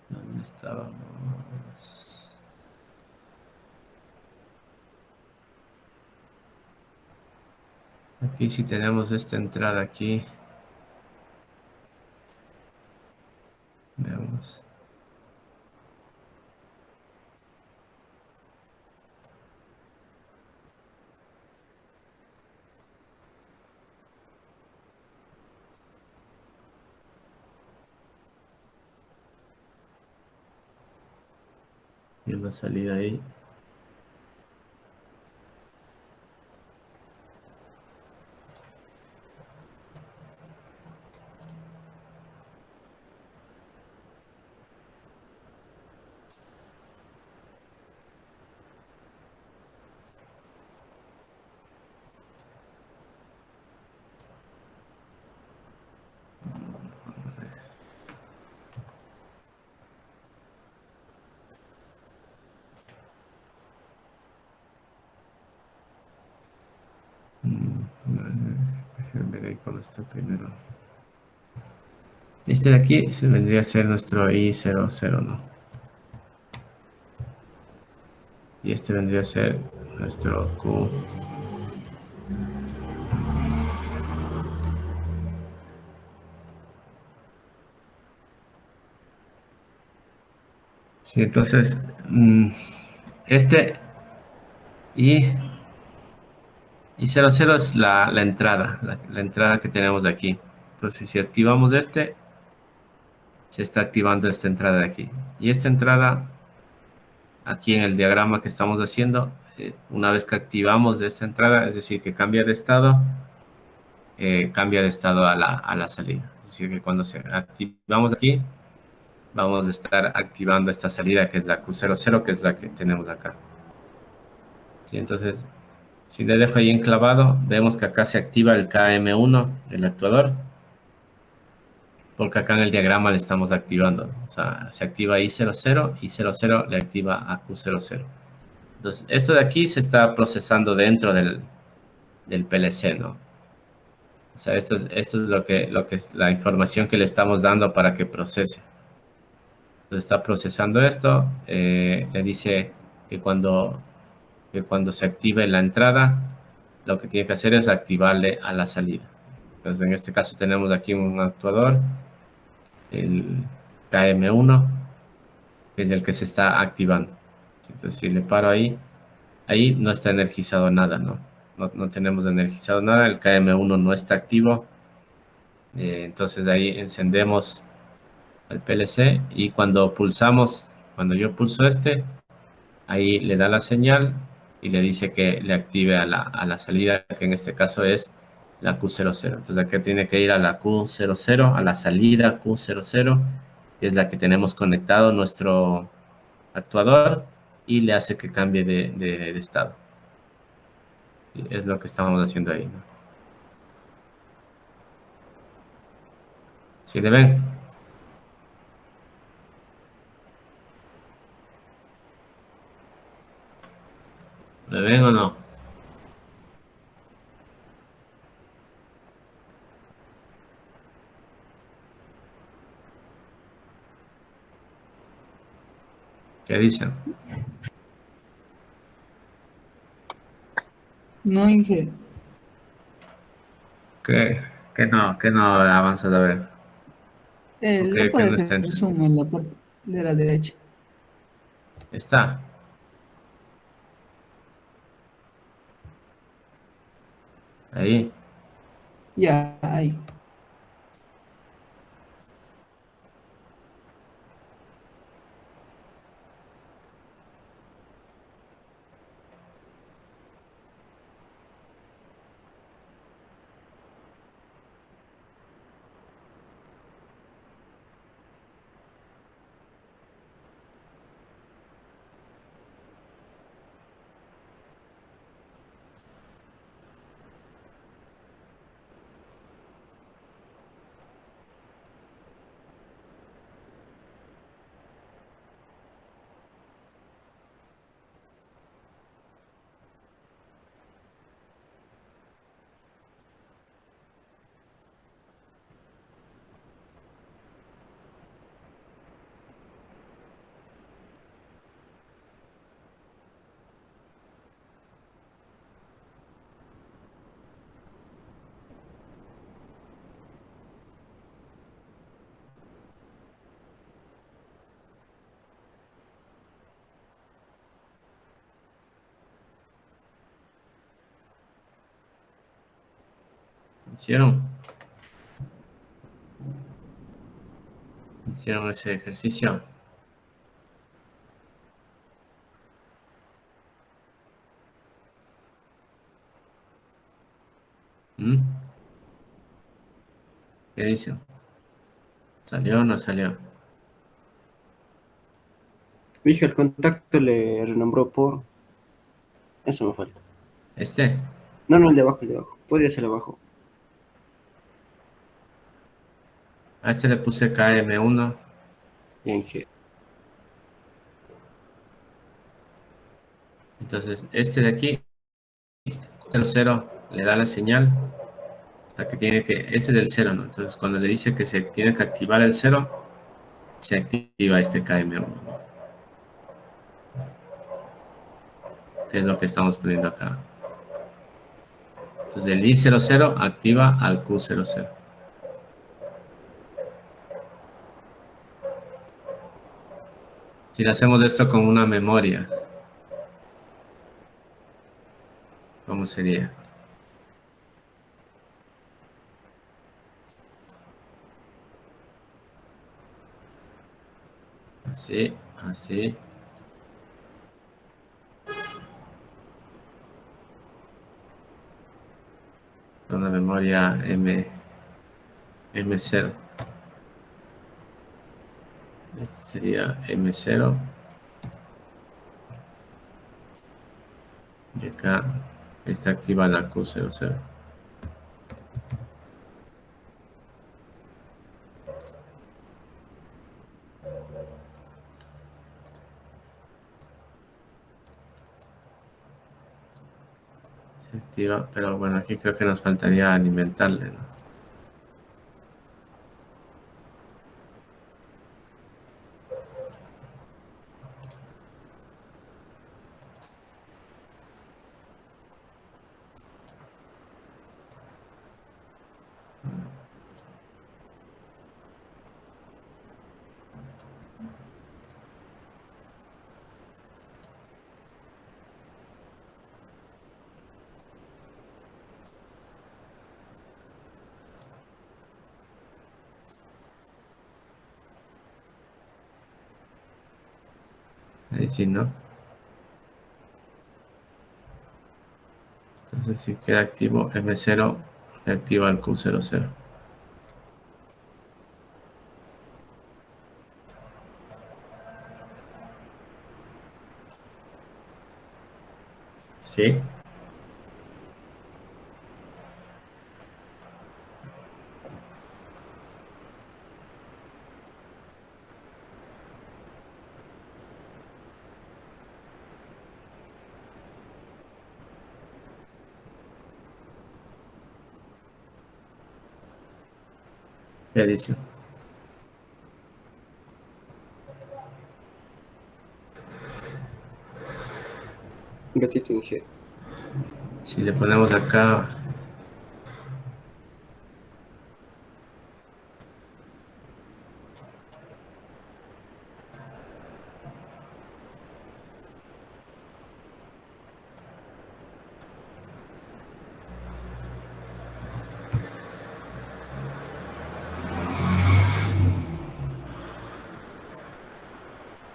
¿Dónde estábamos? Aquí sí tenemos esta entrada aquí. Veamos. Y una salida ahí. Déjenme ver ahí con esto primero. Este de aquí se vendría a ser nuestro I00, ¿no? Y este vendría a ser nuestro Q. Sí, entonces, este I00 es la entrada, la entrada que tenemos de aquí. Entonces, si activamos este, se está activando esta entrada de aquí. Y esta entrada, aquí en el diagrama que estamos haciendo, una vez que activamos esta entrada, es decir, que cambia de estado a la salida. Es decir, que cuando activamos aquí, vamos a estar activando esta salida que es la Q00, que es la que tenemos acá. ¿Sí? Entonces, si le dejo ahí enclavado, vemos que acá se activa el KM1, el actuador, porque acá en el diagrama le estamos activando. O sea, se activa I00 y 00 le activa a Q00. Entonces, esto de aquí se está procesando dentro del PLC, ¿no? O sea, esto es lo que es la información que le estamos dando para que procese. Entonces está procesando esto, le dice que cuando se active la entrada, lo que tiene que hacer es activarle a la salida. Entonces en este caso tenemos aquí un actuador, el KM1, que es el que se está activando. Entonces si le paro ahí no está energizado nada, ¿no? No tenemos energizado nada, el KM1 no está activo. Entonces ahí encendemos el PLC y cuando pulsamos, cuando yo pulso ahí le da la señal y le dice que le active a la salida, que en este caso es la Q00. Entonces aquí tiene que ir a la Q00, a la salida Q00, que es la que tenemos conectado nuestro actuador y le hace que cambie de estado. Y es lo que estamos haciendo ahí, ¿no? ¿Sí le ven? ¿Le ven o no? ¿Qué dicen? No, Inge. Que no avanza a ver. ¿O Le que puede no hacer está entendiendo? zoom en la parte de la derecha. Está. Ahí. Ya, ahí. ¿Hicieron? ¿Hicieron ese ejercicio? ¿Mm? ¿Qué dicen? ¿Salió o no salió? Dije, el contacto le renombró por... Eso me falta. ¿Este? No, no, el de abajo, el de abajo. Podría ser abajo. A este le puse KM1. Bien, G. Entonces, este de aquí, 00, le da la señal. O sea, que tiene que... Ese del 0, ¿no? Entonces, cuando le dice que se tiene que activar el 0, se activa este KM1, ¿no? Que es lo que estamos poniendo acá. Entonces, el I00 activa al Q00. Si le hacemos esto con una memoria, ¿cómo sería? Así, así. Una memoria M0. Este sería M0. Y acá está activa la Q00. Se activa, pero bueno, aquí creo que nos faltaría alimentarle, ¿no? Ahí sí, ¿no? Entonces si queda activo M0, activa el Q00. Sí. ¿Qué dice? Un ratito, Inge. Si le ponemos acá,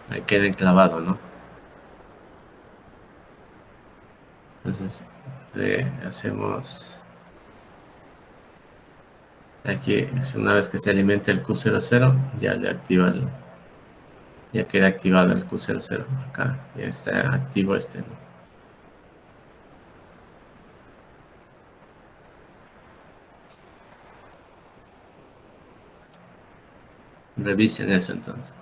ahí queda enclavado, ¿no? Entonces hacemos aquí, una vez que se alimente el Q00, ya le activa ya queda activado el Q00 acá, ya está activo este, ¿no? Revisen eso entonces.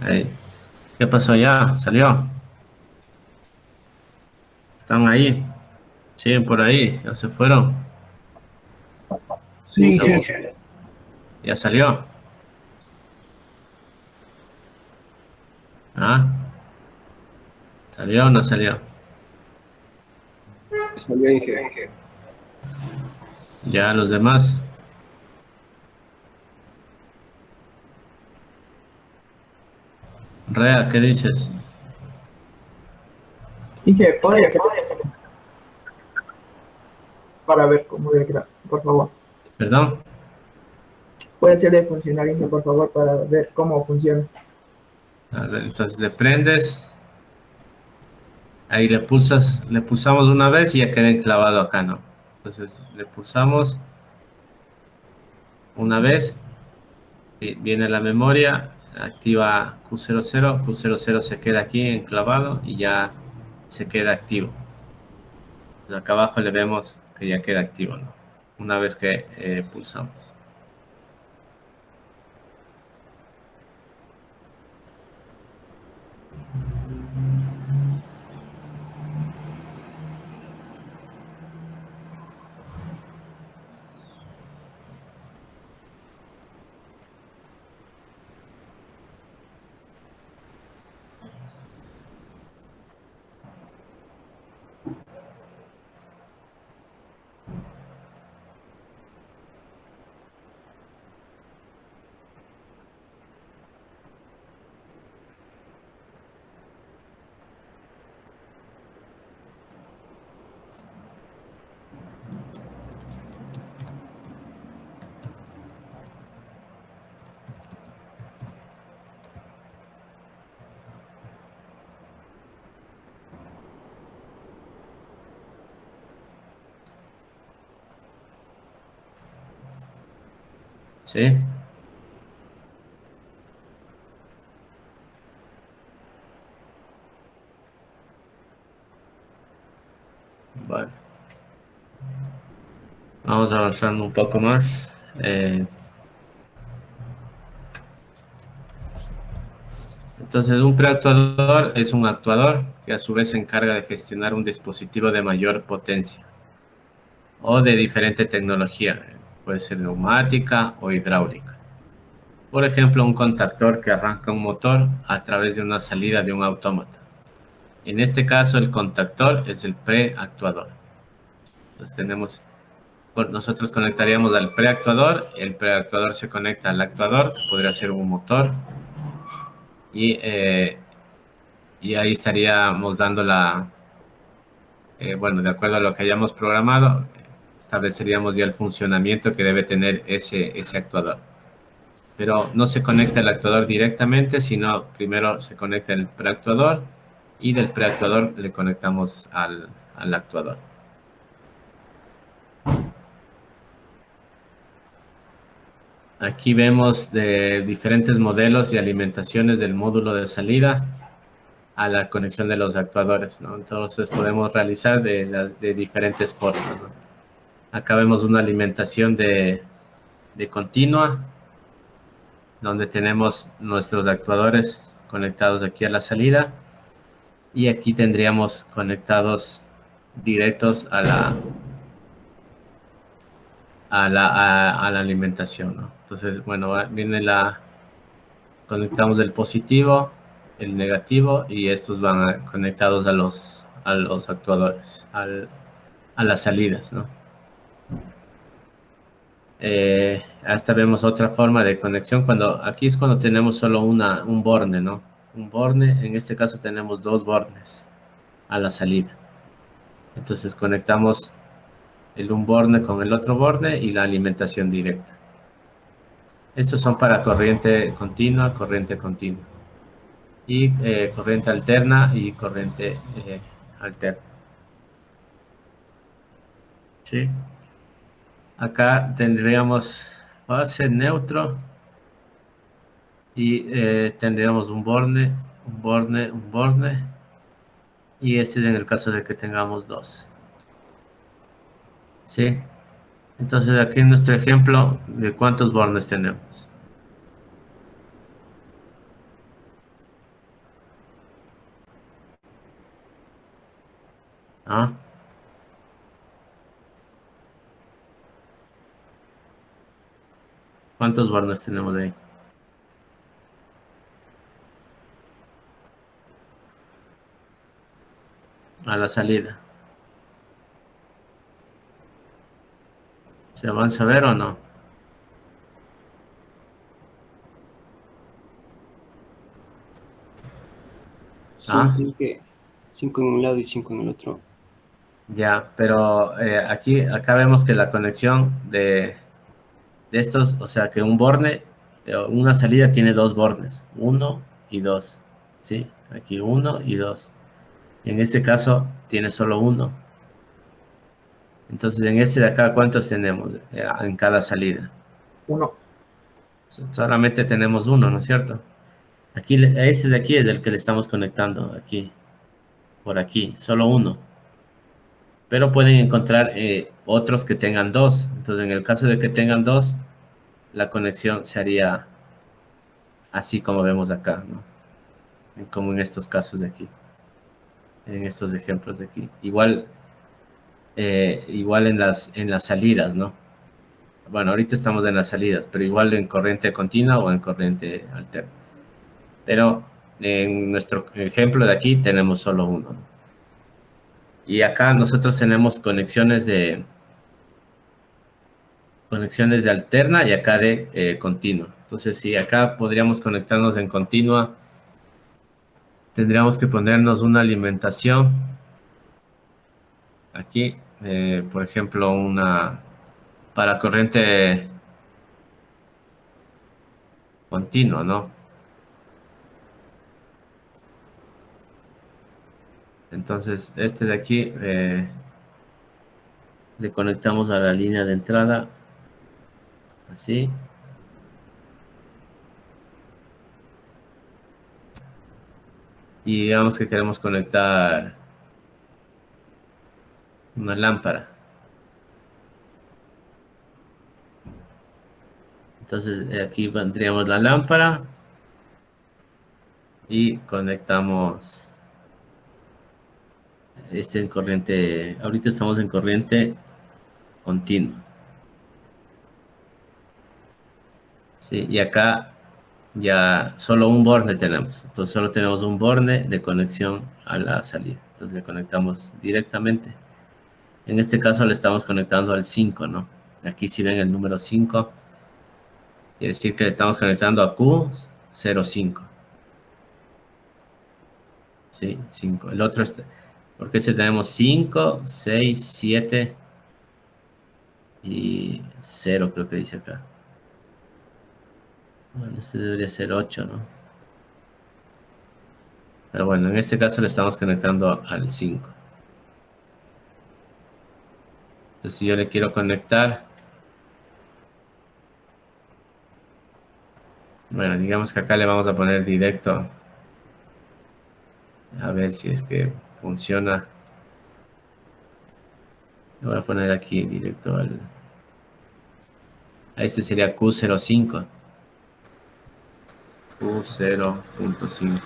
Ahí. ¿Qué pasó ya? ¿Salió? ¿Están ahí? ¿Siguen por ahí? ¿Ya se fueron? Sí, Sí, Inge. ¿Ya salió? ¿Ah? ¿Salió o no salió? Salió, Inge. Ya los demás. Rea, ¿qué dices? Dije, podría ser para ver cómo le queda, por favor. ¿Perdón? Puede ser de funcionar, Inge, por favor, para ver cómo funciona. A ver, entonces le prendes, ahí le pulsamos una vez y ya queda enclavado acá, ¿no? Entonces le pulsamos una vez, y viene la memoria, activa Q00, Q00 se queda aquí enclavado y ya se queda activo. Pues acá abajo le vemos que ya queda activo, ¿no? Una vez que pulsamos. ¿Sí? Vale. Vamos avanzando un poco más. Entonces, un preactuador es un actuador que a su vez se encarga de gestionar un dispositivo de mayor potencia o de diferente tecnología. Puede ser neumática o hidráulica. Por ejemplo, un contactor que arranca un motor a través de una salida de un autómata. En este caso, el contactor es el preactuador. Entonces, nosotros conectaríamos al preactuador, el preactuador se conecta al actuador, que podría ser un motor, y ahí estaríamos dando bueno, de acuerdo a lo que hayamos programado, estableceríamos ya el funcionamiento que debe tener ese actuador. Pero no se conecta el actuador directamente, sino primero se conecta el preactuador y del preactuador le conectamos al actuador. Aquí vemos de diferentes modelos y alimentaciones del módulo de salida a la conexión de los actuadores, ¿no? Entonces podemos realizar de diferentes formas, ¿no? Acá vemos una alimentación de continua, donde tenemos nuestros actuadores conectados aquí a la salida y aquí tendríamos conectados directos a la alimentación, ¿no? Entonces, bueno, viene conectamos el positivo, el negativo y estos van conectados a los actuadores, a las salidas, ¿no? Hasta vemos otra forma de conexión aquí es cuando tenemos solo un borne, ¿no? Un borne, en este caso tenemos dos bornes a la salida. Entonces conectamos un borne con el otro borne y la alimentación directa. Estos son para corriente continua y corriente alterna y corriente alterna. ¿Sí? Acá tendríamos base neutro y tendríamos un borne, y este es en el caso de que tengamos dos. ¿Sí? Entonces aquí en nuestro ejemplo de cuántos bornes tenemos. ¿Ah? ¿Cuántos bornes tenemos ahí? a la salida. ¿Se avanza a ver o no? Sí, Ah, Inge. 5 en un lado y 5 en el otro. ya, pero acá vemos que la conexión de estos, o sea que un borne, una salida tiene dos bornes, uno y dos, ¿sí? Aquí uno y dos. En este caso tiene solo uno. Entonces en este de acá, ¿cuántos tenemos en cada salida? Uno. Solamente tenemos uno, ¿no es cierto? Aquí, este de aquí es el que le estamos conectando, aquí, por aquí, solo uno. Pero pueden encontrar otros que tengan dos. Entonces en el caso de que tengan dos, la conexión se haría así como vemos acá, ¿no? Como en estos casos de aquí, en estos ejemplos de aquí. Igual en las salidas, ¿no? Bueno, ahorita estamos en las salidas, pero igual en corriente continua o en corriente alterna. Pero en nuestro ejemplo de aquí tenemos solo uno, ¿no? Y acá nosotros tenemos conexiones de alterna y acá de continua. Entonces, si acá podríamos conectarnos en continua, tendríamos que ponernos una alimentación aquí, por ejemplo, una para corriente continua, ¿no? Entonces, este de aquí le conectamos a la línea de entrada, así. Y digamos que queremos conectar una lámpara. Entonces, aquí pondríamos la lámpara y conectamos este en corriente. Ahorita estamos en corriente continua. ¿Sí? Y acá ya solo un borne tenemos. Entonces solo tenemos un borne de conexión a la salida. Entonces le conectamos directamente. En este caso le estamos conectando al 5, ¿no? Aquí si ven el número 5, quiere decir que le estamos conectando a Q05. ¿Sí? 5. El otro es, porque este tenemos 5, 6, 7 y 0 creo que dice acá. Bueno, este debería ser 8, ¿no? Pero bueno, en este caso le estamos conectando al 5. Entonces, si yo le quiero conectar, bueno, digamos que acá le vamos a poner directo. A ver si es que funciona. Le voy a poner aquí directo a este sería Q05. Q0.5.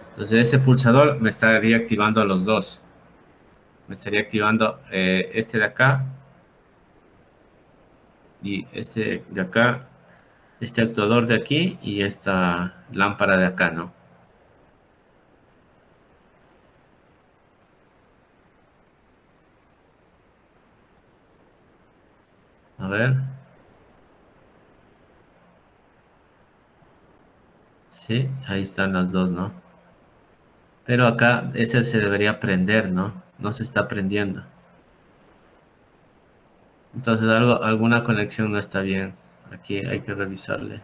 Entonces ese pulsador me estaría activando a los dos. Me estaría activando este de acá y este de acá, este actuador de aquí y esta lámpara de acá, ¿no? A ver. Sí, ahí están las dos, ¿no? Pero acá ese se debería prender, ¿no? No se está prendiendo. Entonces alguna conexión no está bien. Aquí hay que revisarle.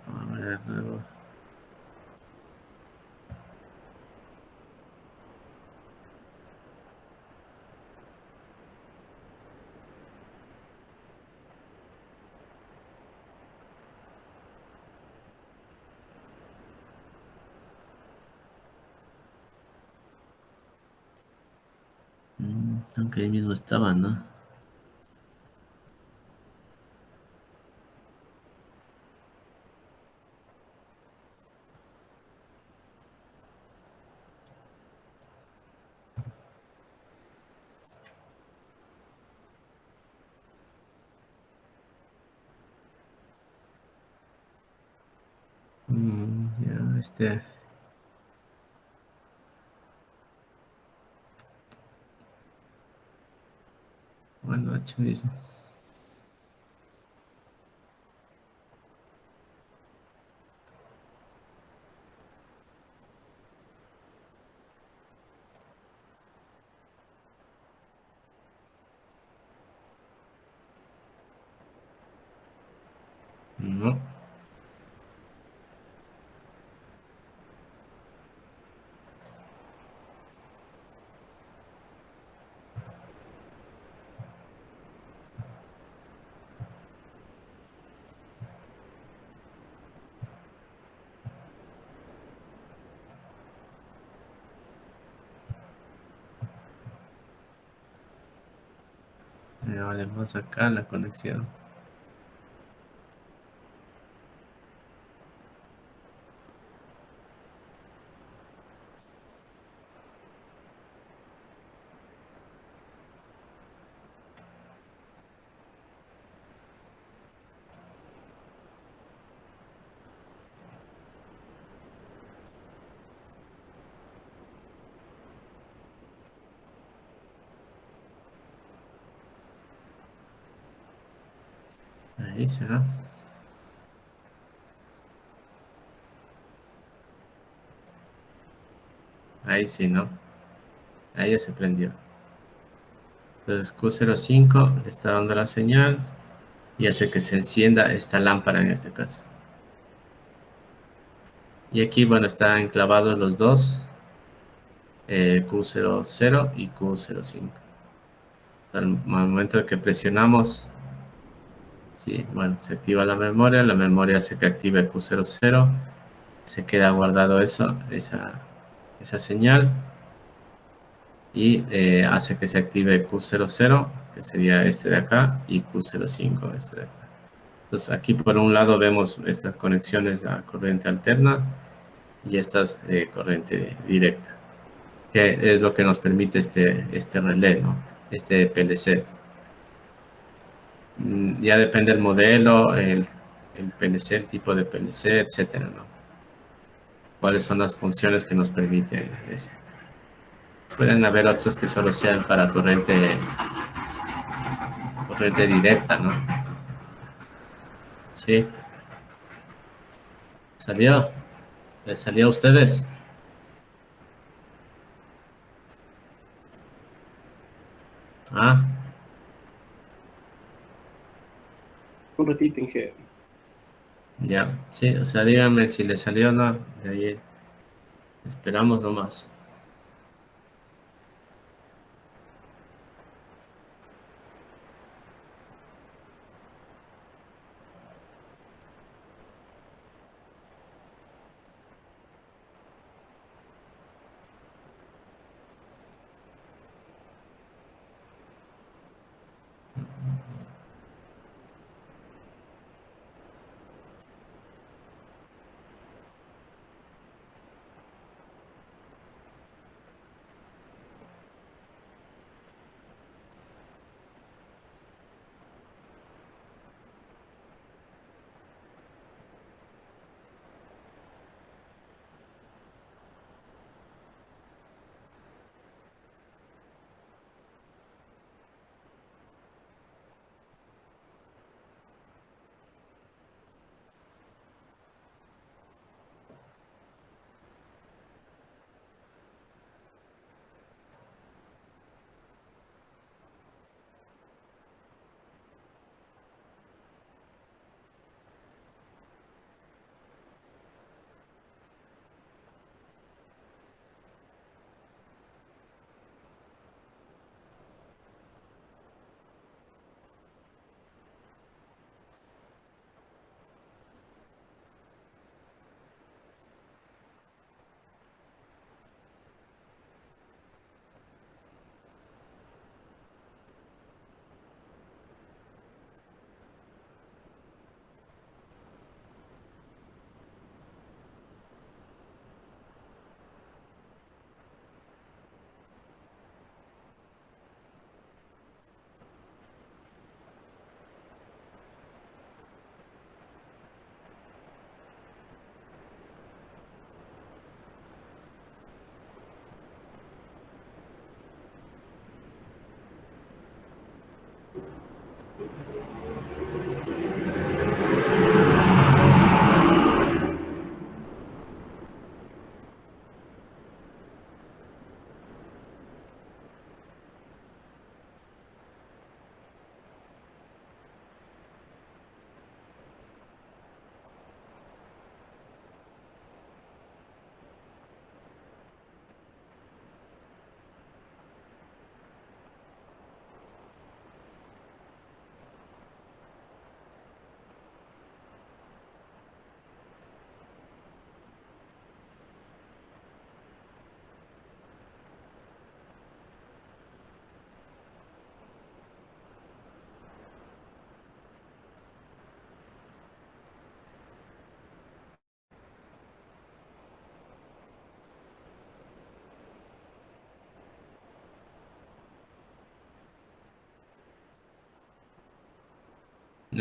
Vamos a ver de nuevo. Aunque ahí mismo estaban, ¿no? Ya, bueno, dice. No. Vale, más acá la conexión. Ahí será. Ahí sí, ¿no? Ahí ya se prendió. Entonces Q05 le está dando la señal y hace que se encienda esta lámpara en este caso. Y aquí, bueno, están enclavados los dos, Q00 y Q05. Al momento de que presionamos, sí, bueno, se activa la memoria hace que active Q00, se queda guardado esa señal y hace que se active Q00, que sería este de acá, y Q05, este de acá. Entonces aquí por un lado vemos estas conexiones a corriente alterna y estas de corriente directa, que es lo que nos permite este relé, ¿no? Este PLC. Ya depende del modelo, el PLC, el tipo de PLC, etcétera, ¿no? Cuáles son las funciones que nos permiten eso. Pueden haber otros que solo sean para corriente directa, ¿no? Sí. ¿Salió? ¿Les salió a ustedes? Ah, Un ratito, Inge. ya. Sí, o sea, díganme si les salió o no. De ahí esperamos nomás.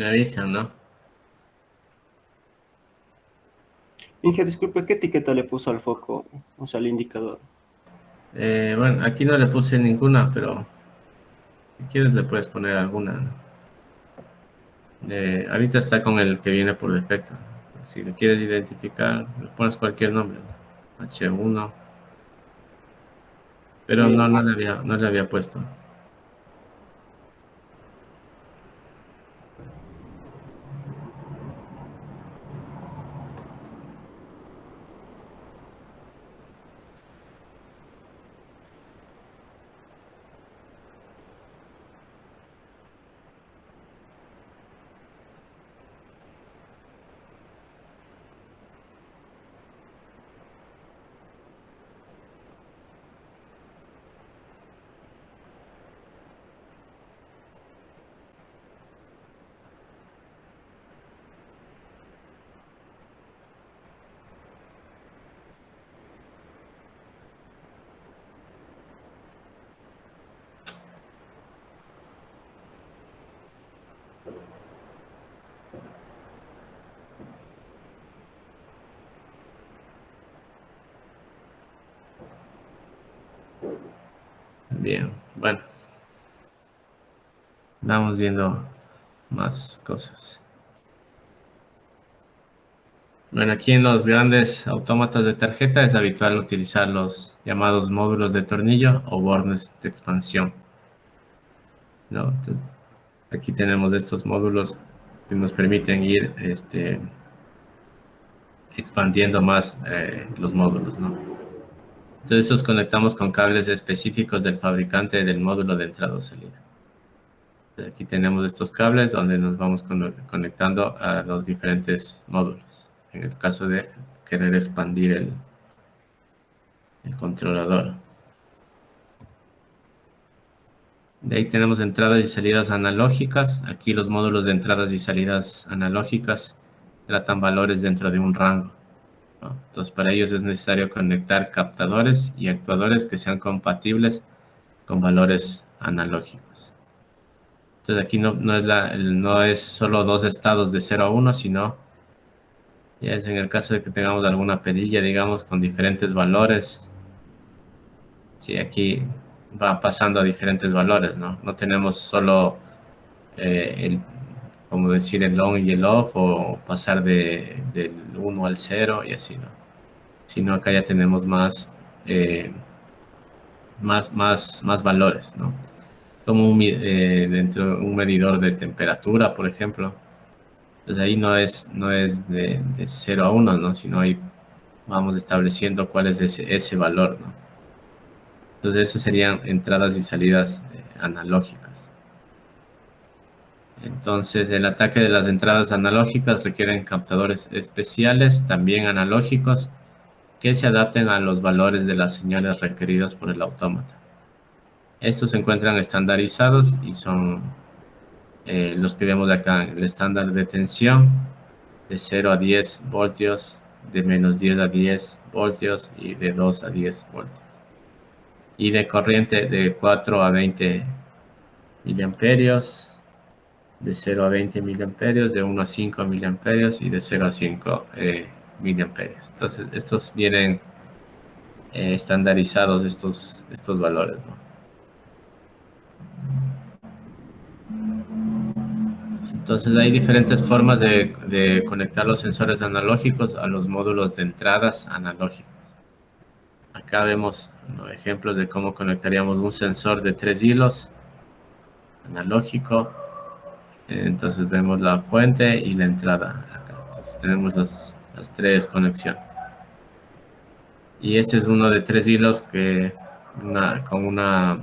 Me avisan, ¿no? Inge, disculpe, ¿qué etiqueta le puso al foco? O sea, al indicador. Bueno, aquí no le puse ninguna, pero si quieres le puedes poner alguna, ¿no? Ahorita está con el que viene por defecto. Si le quieres identificar, le pones cualquier nombre, ¿no? H1, pero no le había puesto. Bien, bueno, vamos viendo más cosas. Bueno, aquí en los grandes autómatas de tarjeta es habitual utilizar los llamados módulos de tornillo o bornes de expansión, ¿no? Entonces, aquí tenemos estos módulos que nos permiten ir expandiendo más los módulos, ¿no? Entonces, estos conectamos con cables específicos del fabricante del módulo de entrada o salida. Entonces, aquí tenemos estos cables donde nos vamos conectando a los diferentes módulos. En el caso de querer expandir el controlador. De ahí tenemos entradas y salidas analógicas. Aquí los módulos de entradas y salidas analógicas tratan valores dentro de un rango, ¿no? Entonces, para ellos es necesario conectar captadores y actuadores que sean compatibles con valores analógicos. Entonces, aquí no es solo dos estados de 0 a 1, sino ya es en el caso de que tengamos alguna perilla, digamos, con diferentes valores. Sí, aquí va pasando a diferentes valores, ¿no? No tenemos solo como decir, el on y el off, o pasar del 1 al 0 y así, ¿no? Sino acá ya tenemos más valores, ¿no? Como dentro de un medidor de temperatura, por ejemplo. Entonces ahí no es de 0 a 1, ¿no? Sino ahí vamos estableciendo cuál es ese valor, ¿no? Entonces esas serían entradas y salidas analógicas. Entonces el ataque de las entradas analógicas requieren captadores especiales, también analógicos, que se adapten a los valores de las señales requeridas por el autómata. Estos se encuentran estandarizados y son los que vemos acá: el estándar de tensión de 0 a 10 voltios, de menos 10 a 10 voltios y de 2 a 10 voltios. Y de corriente de 4 a 20 miliamperios, de 0 a 20 miliamperios, de 1 a 5 miliamperios y de 0 a 5 miliamperios. Entonces, estos vienen estandarizados, estos valores, ¿no? Entonces, hay diferentes formas de conectar los sensores analógicos a los módulos de entradas analógicos. Acá vemos, ¿no?, ejemplos de cómo conectaríamos un sensor de 3 hilos analógico. Entonces vemos la fuente y la entrada acá. Entonces tenemos las 3 conexiones. Y este es uno de 3 hilos con una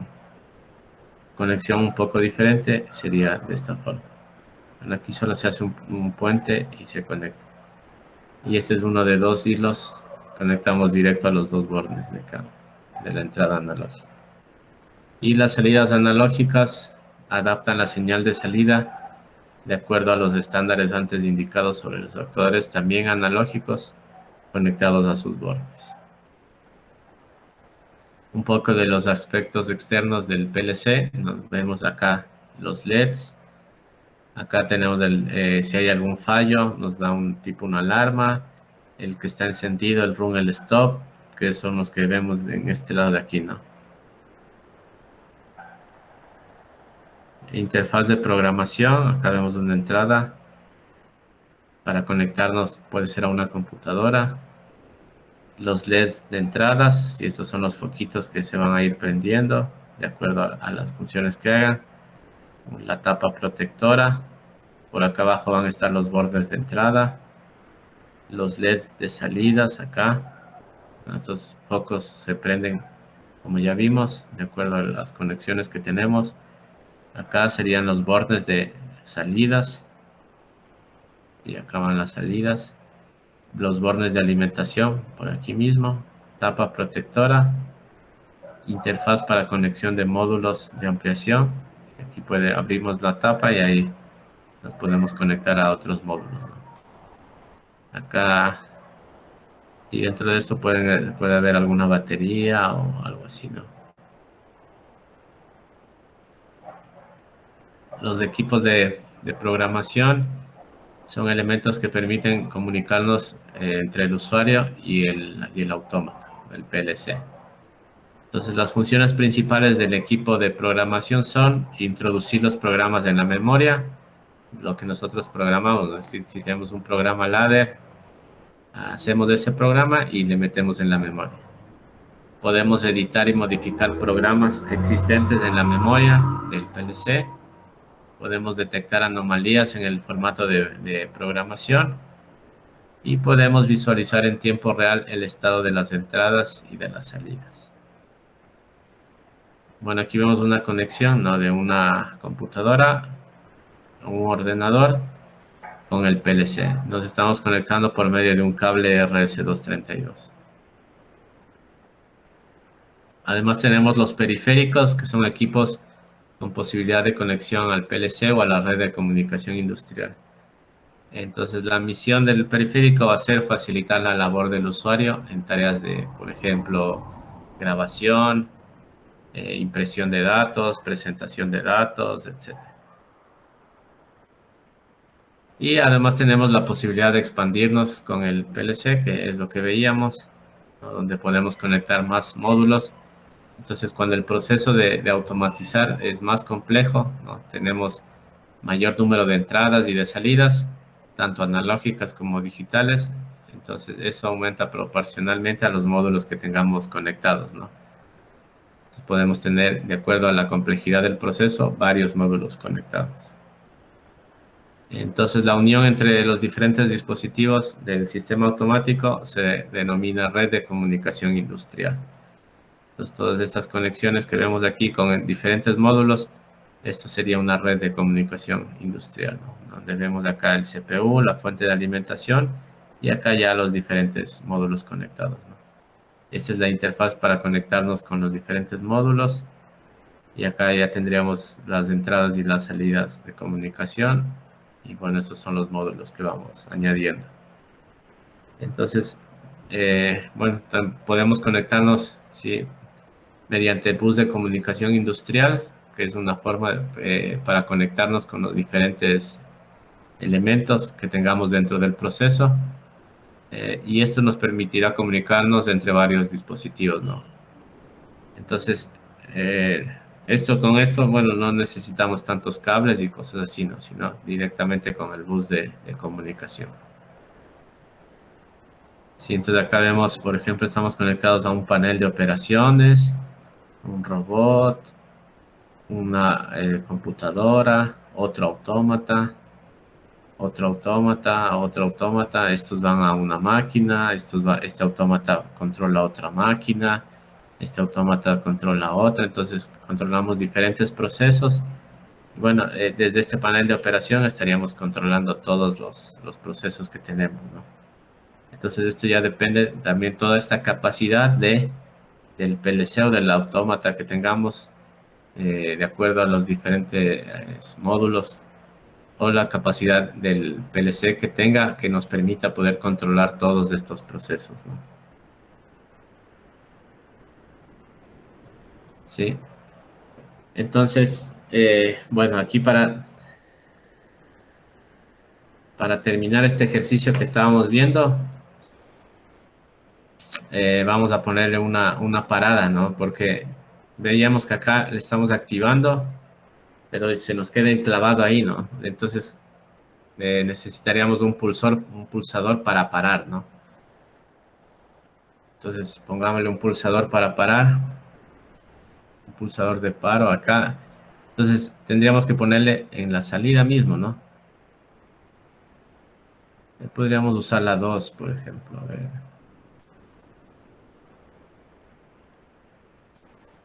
conexión un poco diferente, sería de esta forma. Bueno, aquí solo se hace un puente y se conecta. Y este es uno de 2 hilos, conectamos directo a los 2 bornes de la entrada analógica. Y las salidas analógicas adaptan la señal de salida de acuerdo a los estándares antes indicados sobre los actuadores, también analógicos, conectados a sus bordes. Un poco de los aspectos externos del PLC. Nos vemos acá los LEDs. Acá tenemos si hay algún fallo, nos da un tipo una alarma. El que está encendido, el run, el stop, que son los que vemos en este lado de aquí, ¿no? Interfaz de programación, acá vemos una entrada para conectarnos, puede ser a una computadora. Los LEDs de entradas, y estos son los foquitos que se van a ir prendiendo de acuerdo a las funciones que hagan. La tapa protectora, por acá abajo van a estar los bordes de entrada, los LEDs de salidas acá. Estos focos se prenden, como ya vimos, de acuerdo a las conexiones que tenemos. Acá serían los bordes de salidas, y acá van las salidas. Los bornes de alimentación, por aquí mismo. Tapa protectora. Interfaz para conexión de módulos de ampliación. Aquí abrimos la tapa y ahí nos podemos conectar a otros módulos, ¿no? Acá, y dentro de esto puede haber alguna batería o algo así, ¿no? Los equipos de programación son elementos que permiten comunicarnos entre el usuario y el autómata, el PLC. Entonces, las funciones principales del equipo de programación son introducir los programas en la memoria, lo que nosotros programamos. Es decir, si tenemos un programa ladder, hacemos ese programa y le metemos en la memoria. Podemos editar y modificar programas existentes en la memoria del PLC. Podemos detectar anomalías en el formato de programación y podemos visualizar en tiempo real el estado de las entradas y de las salidas. Bueno, aquí vemos una conexión, ¿no?, de una computadora, un ordenador con el PLC. Nos estamos conectando por medio de un cable RS232. Además tenemos los periféricos, que son equipos con posibilidad de conexión al PLC o a la red de comunicación industrial. Entonces, la misión del periférico va a ser facilitar la labor del usuario en tareas de, por ejemplo, grabación, impresión de datos, presentación de datos, etc. Y además tenemos la posibilidad de expandirnos con el PLC, que es lo que veíamos, ¿no?, donde podemos conectar más módulos. Entonces, cuando el proceso de automatizar es más complejo, ¿no?, tenemos mayor número de entradas y de salidas, tanto analógicas como digitales. Entonces, eso aumenta proporcionalmente a los módulos que tengamos conectados, ¿no? Entonces, podemos tener, de acuerdo a la complejidad del proceso, varios módulos conectados. Entonces, la unión entre los diferentes dispositivos del sistema automático se denomina red de comunicación industrial. Entonces, todas estas conexiones que vemos aquí con diferentes módulos, esto sería una red de comunicación industrial, ¿no?, donde vemos acá el CPU, la fuente de alimentación, y acá ya los diferentes módulos conectados, ¿no? Esta es la interfaz para conectarnos con los diferentes módulos, y acá ya tendríamos las entradas y las salidas de comunicación, y bueno, esos son los módulos que vamos añadiendo. Entonces, bueno, podemos conectarnos, ¿sí?, mediante bus de comunicación industrial, que es una forma para conectarnos con los diferentes elementos que tengamos dentro del proceso. Y esto nos permitirá comunicarnos entre varios dispositivos, ¿no? Entonces, con esto, bueno, no necesitamos tantos cables y cosas así, ¿no?, sino directamente con el bus de comunicación. Sí, entonces acá vemos, por ejemplo, estamos conectados a un panel de operaciones, un robot, una computadora, otro autómata, otro autómata. Estos van a una máquina, este autómata controla otra máquina, este autómata controla otra. Entonces controlamos diferentes procesos. Bueno, desde este panel de operación estaríamos controlando todos los procesos que tenemos, ¿no? Entonces esto ya depende también toda esta capacidad del PLC o del autómata que tengamos, de acuerdo a los diferentes módulos, o la capacidad del PLC que tenga, que nos permita poder controlar todos estos procesos, ¿no? Sí. Entonces, bueno, aquí para para terminar este ejercicio que estábamos viendo, vamos a ponerle una parada, ¿no? Porque veíamos que acá le estamos activando, pero se nos queda enclavado ahí, ¿no? Entonces necesitaríamos un pulsador para parar, ¿no? Entonces pongámosle un pulsador para parar, un pulsador de paro acá. Entonces tendríamos que ponerle en la salida mismo, ¿no? Podríamos usar la 2, por ejemplo. A ver.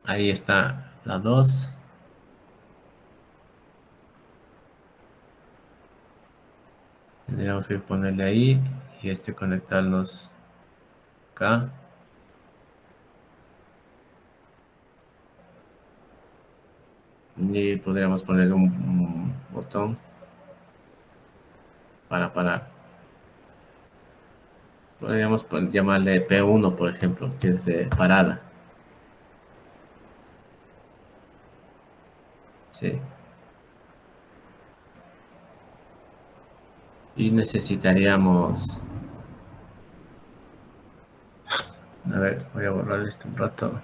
Ahí está la 2. Tendríamos que ponerle ahí y conectarnos acá. Y podríamos ponerle un botón para parar. Podríamos llamarle P1, por ejemplo, que es de parada. Sí. Y necesitaríamos... A ver, voy a borrar esto un rato.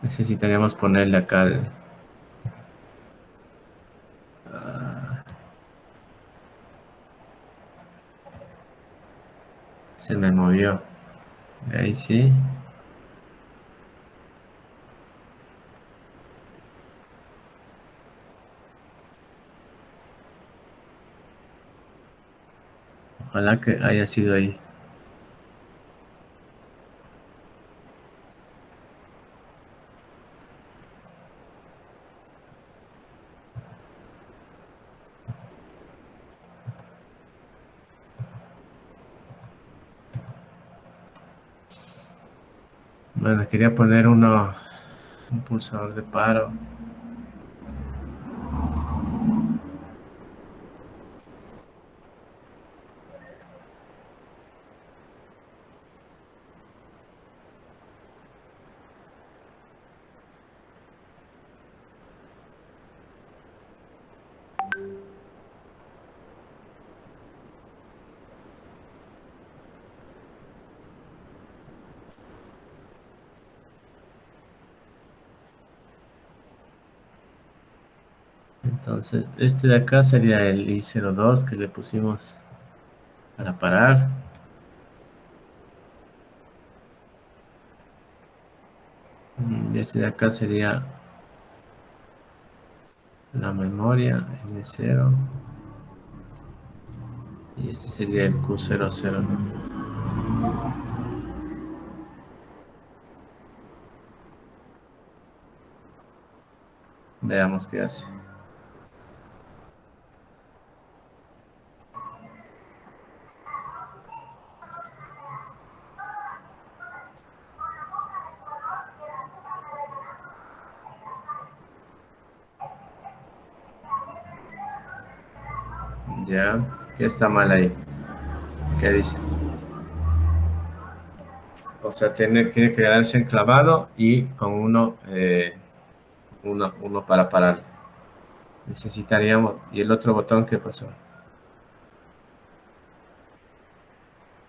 Necesitaríamos ponerle acá se me movió. Ahí sí. Ojalá que haya sido ahí. Bueno, quería poner un pulsador de paro. Entonces, de acá sería el I02 que le pusimos para parar. Y de acá sería la memoria M0. Y sería el Q00, ¿no? Veamos qué hace. Ya, ¿qué está mal ahí? ¿Qué dice? O sea, tiene que quedarse enclavado y con uno para parar. Necesitaríamos... ¿Y el otro botón qué pasó?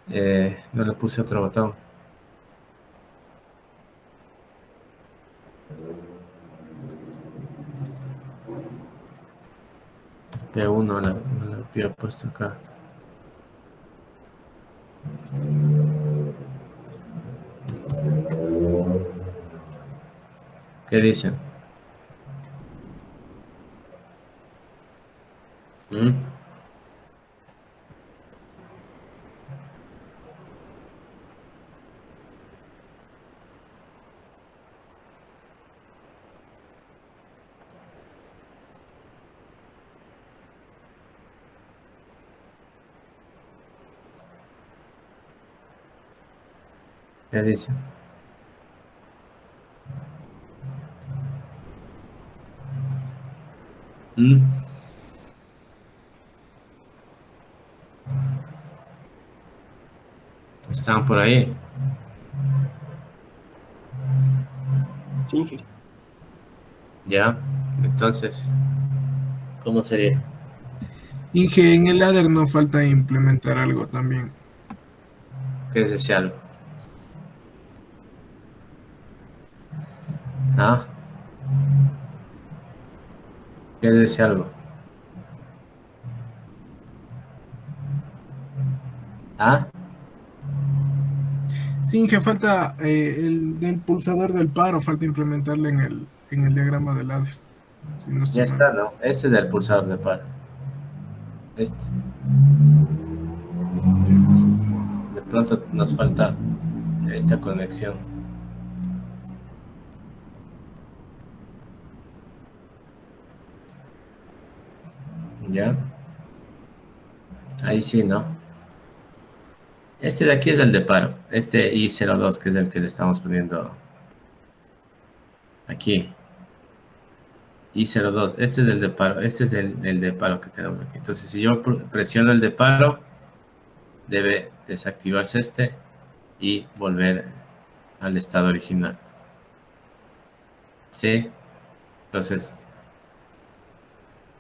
No le puse otro botón. P1 no lo había puesto acá. ¿Qué dicen? ¿Qué dicen? ¿Están por ahí? Sí, Inge. Ya, entonces ¿Cómo sería? Inge, en el ladder no falta implementar algo también. ¿Qué es ese algo? ¿Ah? ¿Qué es ese algo? ¿Ah? Sí, Inge, falta el del pulsador del paro, falta implementarle en el diagrama del ladder. Si no Ya estoy mal. está, ¿no? Este es el pulsador de paro. Este. De pronto nos falta esta conexión. ¿Ya? Ahí sí, ¿no? Este de aquí es el de paro. Este I02, que es el que le estamos poniendo aquí. I02. Este es el de paro. Este es el de paro que tenemos aquí. Entonces, si yo presiono el de paro, debe desactivarse este y volver al estado original. ¿Sí? Entonces,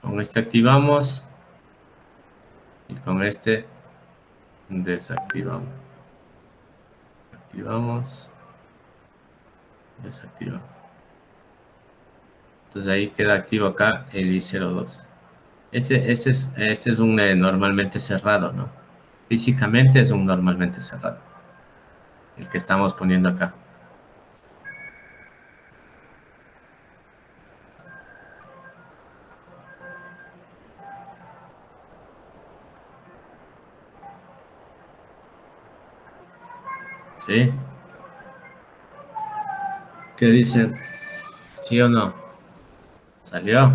con este activamos y con este desactivamos. Activamos, desactivamos. Entonces ahí queda activo acá el I02. Este es un normalmente cerrado, ¿no? Físicamente es un normalmente cerrado. El que estamos poniendo acá. ¿Sí? ¿Qué dicen? ¿Sí o no? ¿Salió?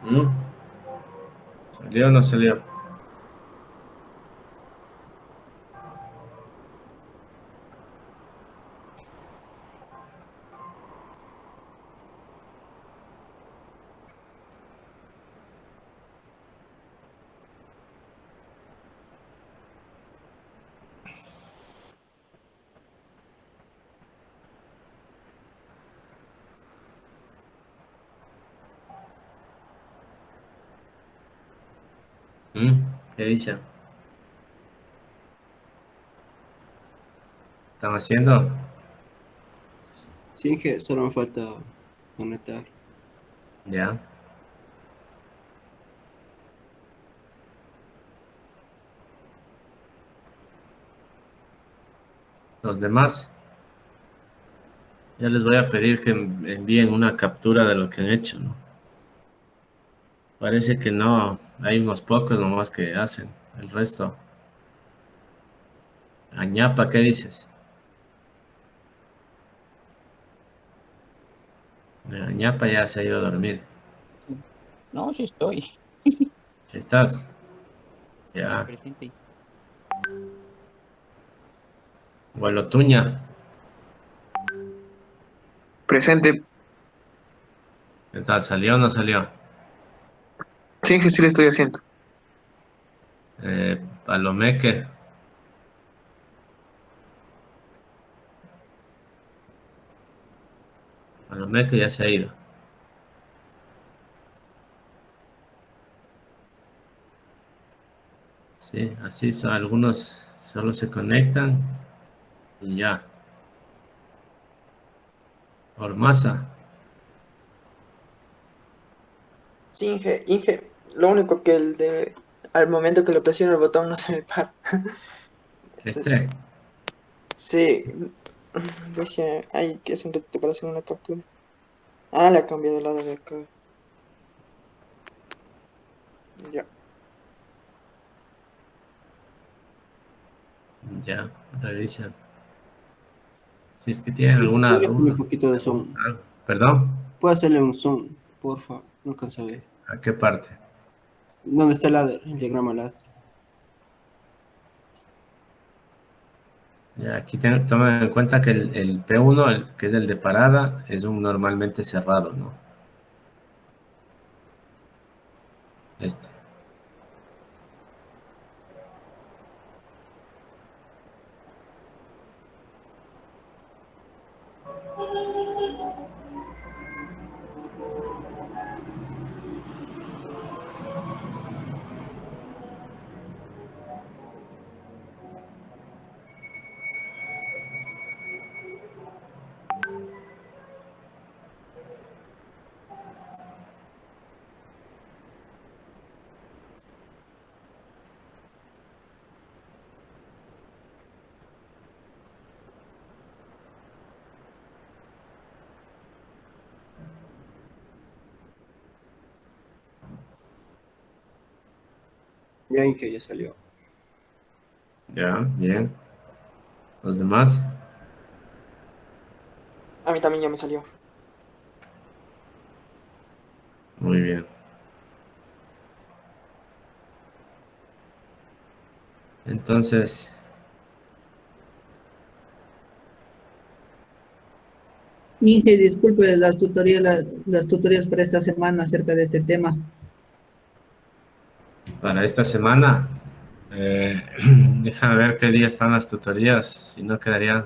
¿Mm? ¿Salió o no salió? ¿Mm? ¿Qué dicen? ¿Están haciendo? Sí, Inge, solo me falta conectar. Ya. Los demás, ya les voy a pedir que envíen una captura de lo que han hecho, ¿no? Parece que no, hay unos pocos nomás que hacen, el resto. Añapa, ¿qué dices? Añapa ya se ha ido a dormir. No, sí estoy ¿Sí estás? Ya. presente. Tuña, Presente. ¿qué tal? ¿Salió o no salió? Sí, que sí le estoy haciendo. Palomeque, Palomeque ya se ha ido. Sí, así son, algunos solo se conectan y ya. Ormaza, Sí, Inge, lo único que al momento que le presiono el botón no se me para. este, Sí, dije, ay, que es un reto para hacer una captura. Ah, la cambié de lado de acá. Ya. ya, revisa. Si es que tienen Y si alguna puedes hacerle duda. un poquito de zoom. Perdón, Puedes hacerle un zoom, porfa. No alcanzo a ver. ¿a qué parte? ¿Dónde está el ladder? El diagrama ladder. Ya, aquí tomen en cuenta que el P1, que es el de parada, es un normalmente cerrado, ¿no? Este. Ya Inge ya salió. Ya, bien. ¿Los demás? A mí también ya me salió. Muy bien. Entonces, Inge, disculpe las tutorías para esta semana acerca de este tema. para esta semana, déjame ver qué día están las tutorías. Si no, quedarían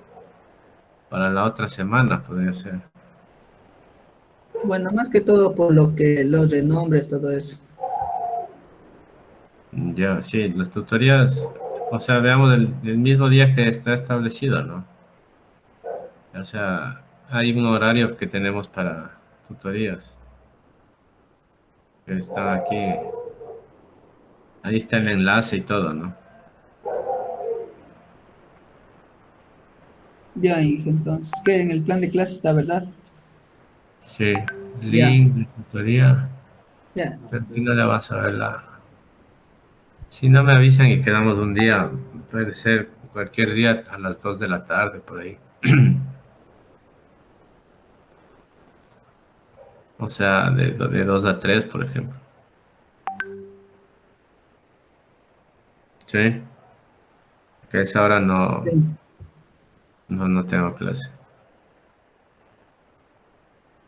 para la otra semana, podría ser. Bueno, más que todo por lo que los renombres, todo eso. Ya, sí, las tutorías, o sea, veamos el mismo día que está establecido, ¿no? O sea, hay un horario que tenemos para tutorías, que están aquí. Ahí está el enlace y todo, ¿no? Ya, Inge, entonces, que en el plan de clase está, ¿verdad? Sí, Ya, link de tutoría. ya. Pero no le vas a ver la. Si no me avisan y quedamos un día, puede ser cualquier día a las 2 de la tarde, por ahí. O sea, de 2 a 3, por ejemplo. Sí, que a esa hora Sí. no tengo clase.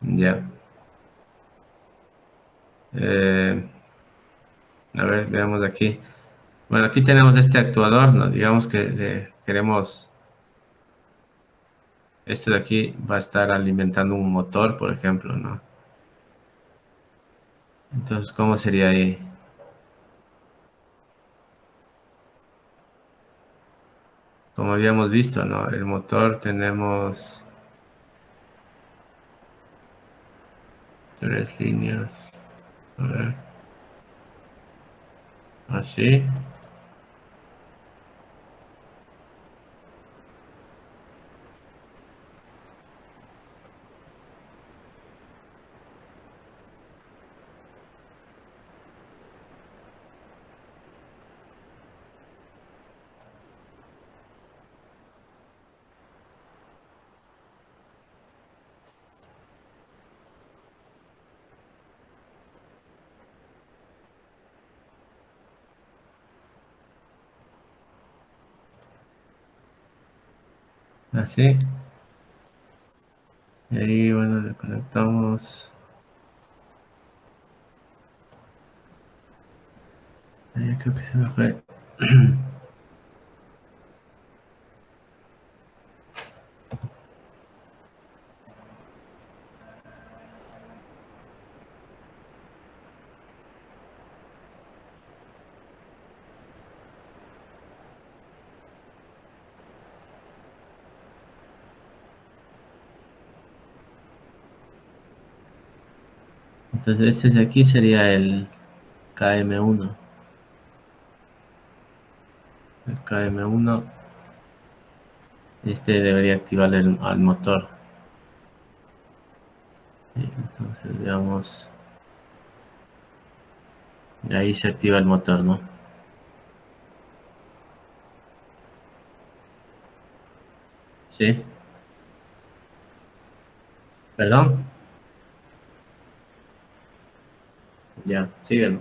Ya. Eh, a ver, veamos aquí. Bueno, aquí tenemos este actuador, ¿no? Digamos que queremos, esto de aquí va a estar alimentando un motor, por ejemplo, ¿no? Entonces, ¿cómo sería ahí? Como habíamos visto, ¿no? El motor tenemos 3 líneas. A ver, así. Así. Y ahí, bueno, le conectamos. Creo que se me fue. Entonces, este de aquí sería el KM1. El KM1. Este debería activar al motor. Y entonces, veamos. Y ahí se activa el motor, ¿no? Sí. ¿Perdón? Ya, síguelo.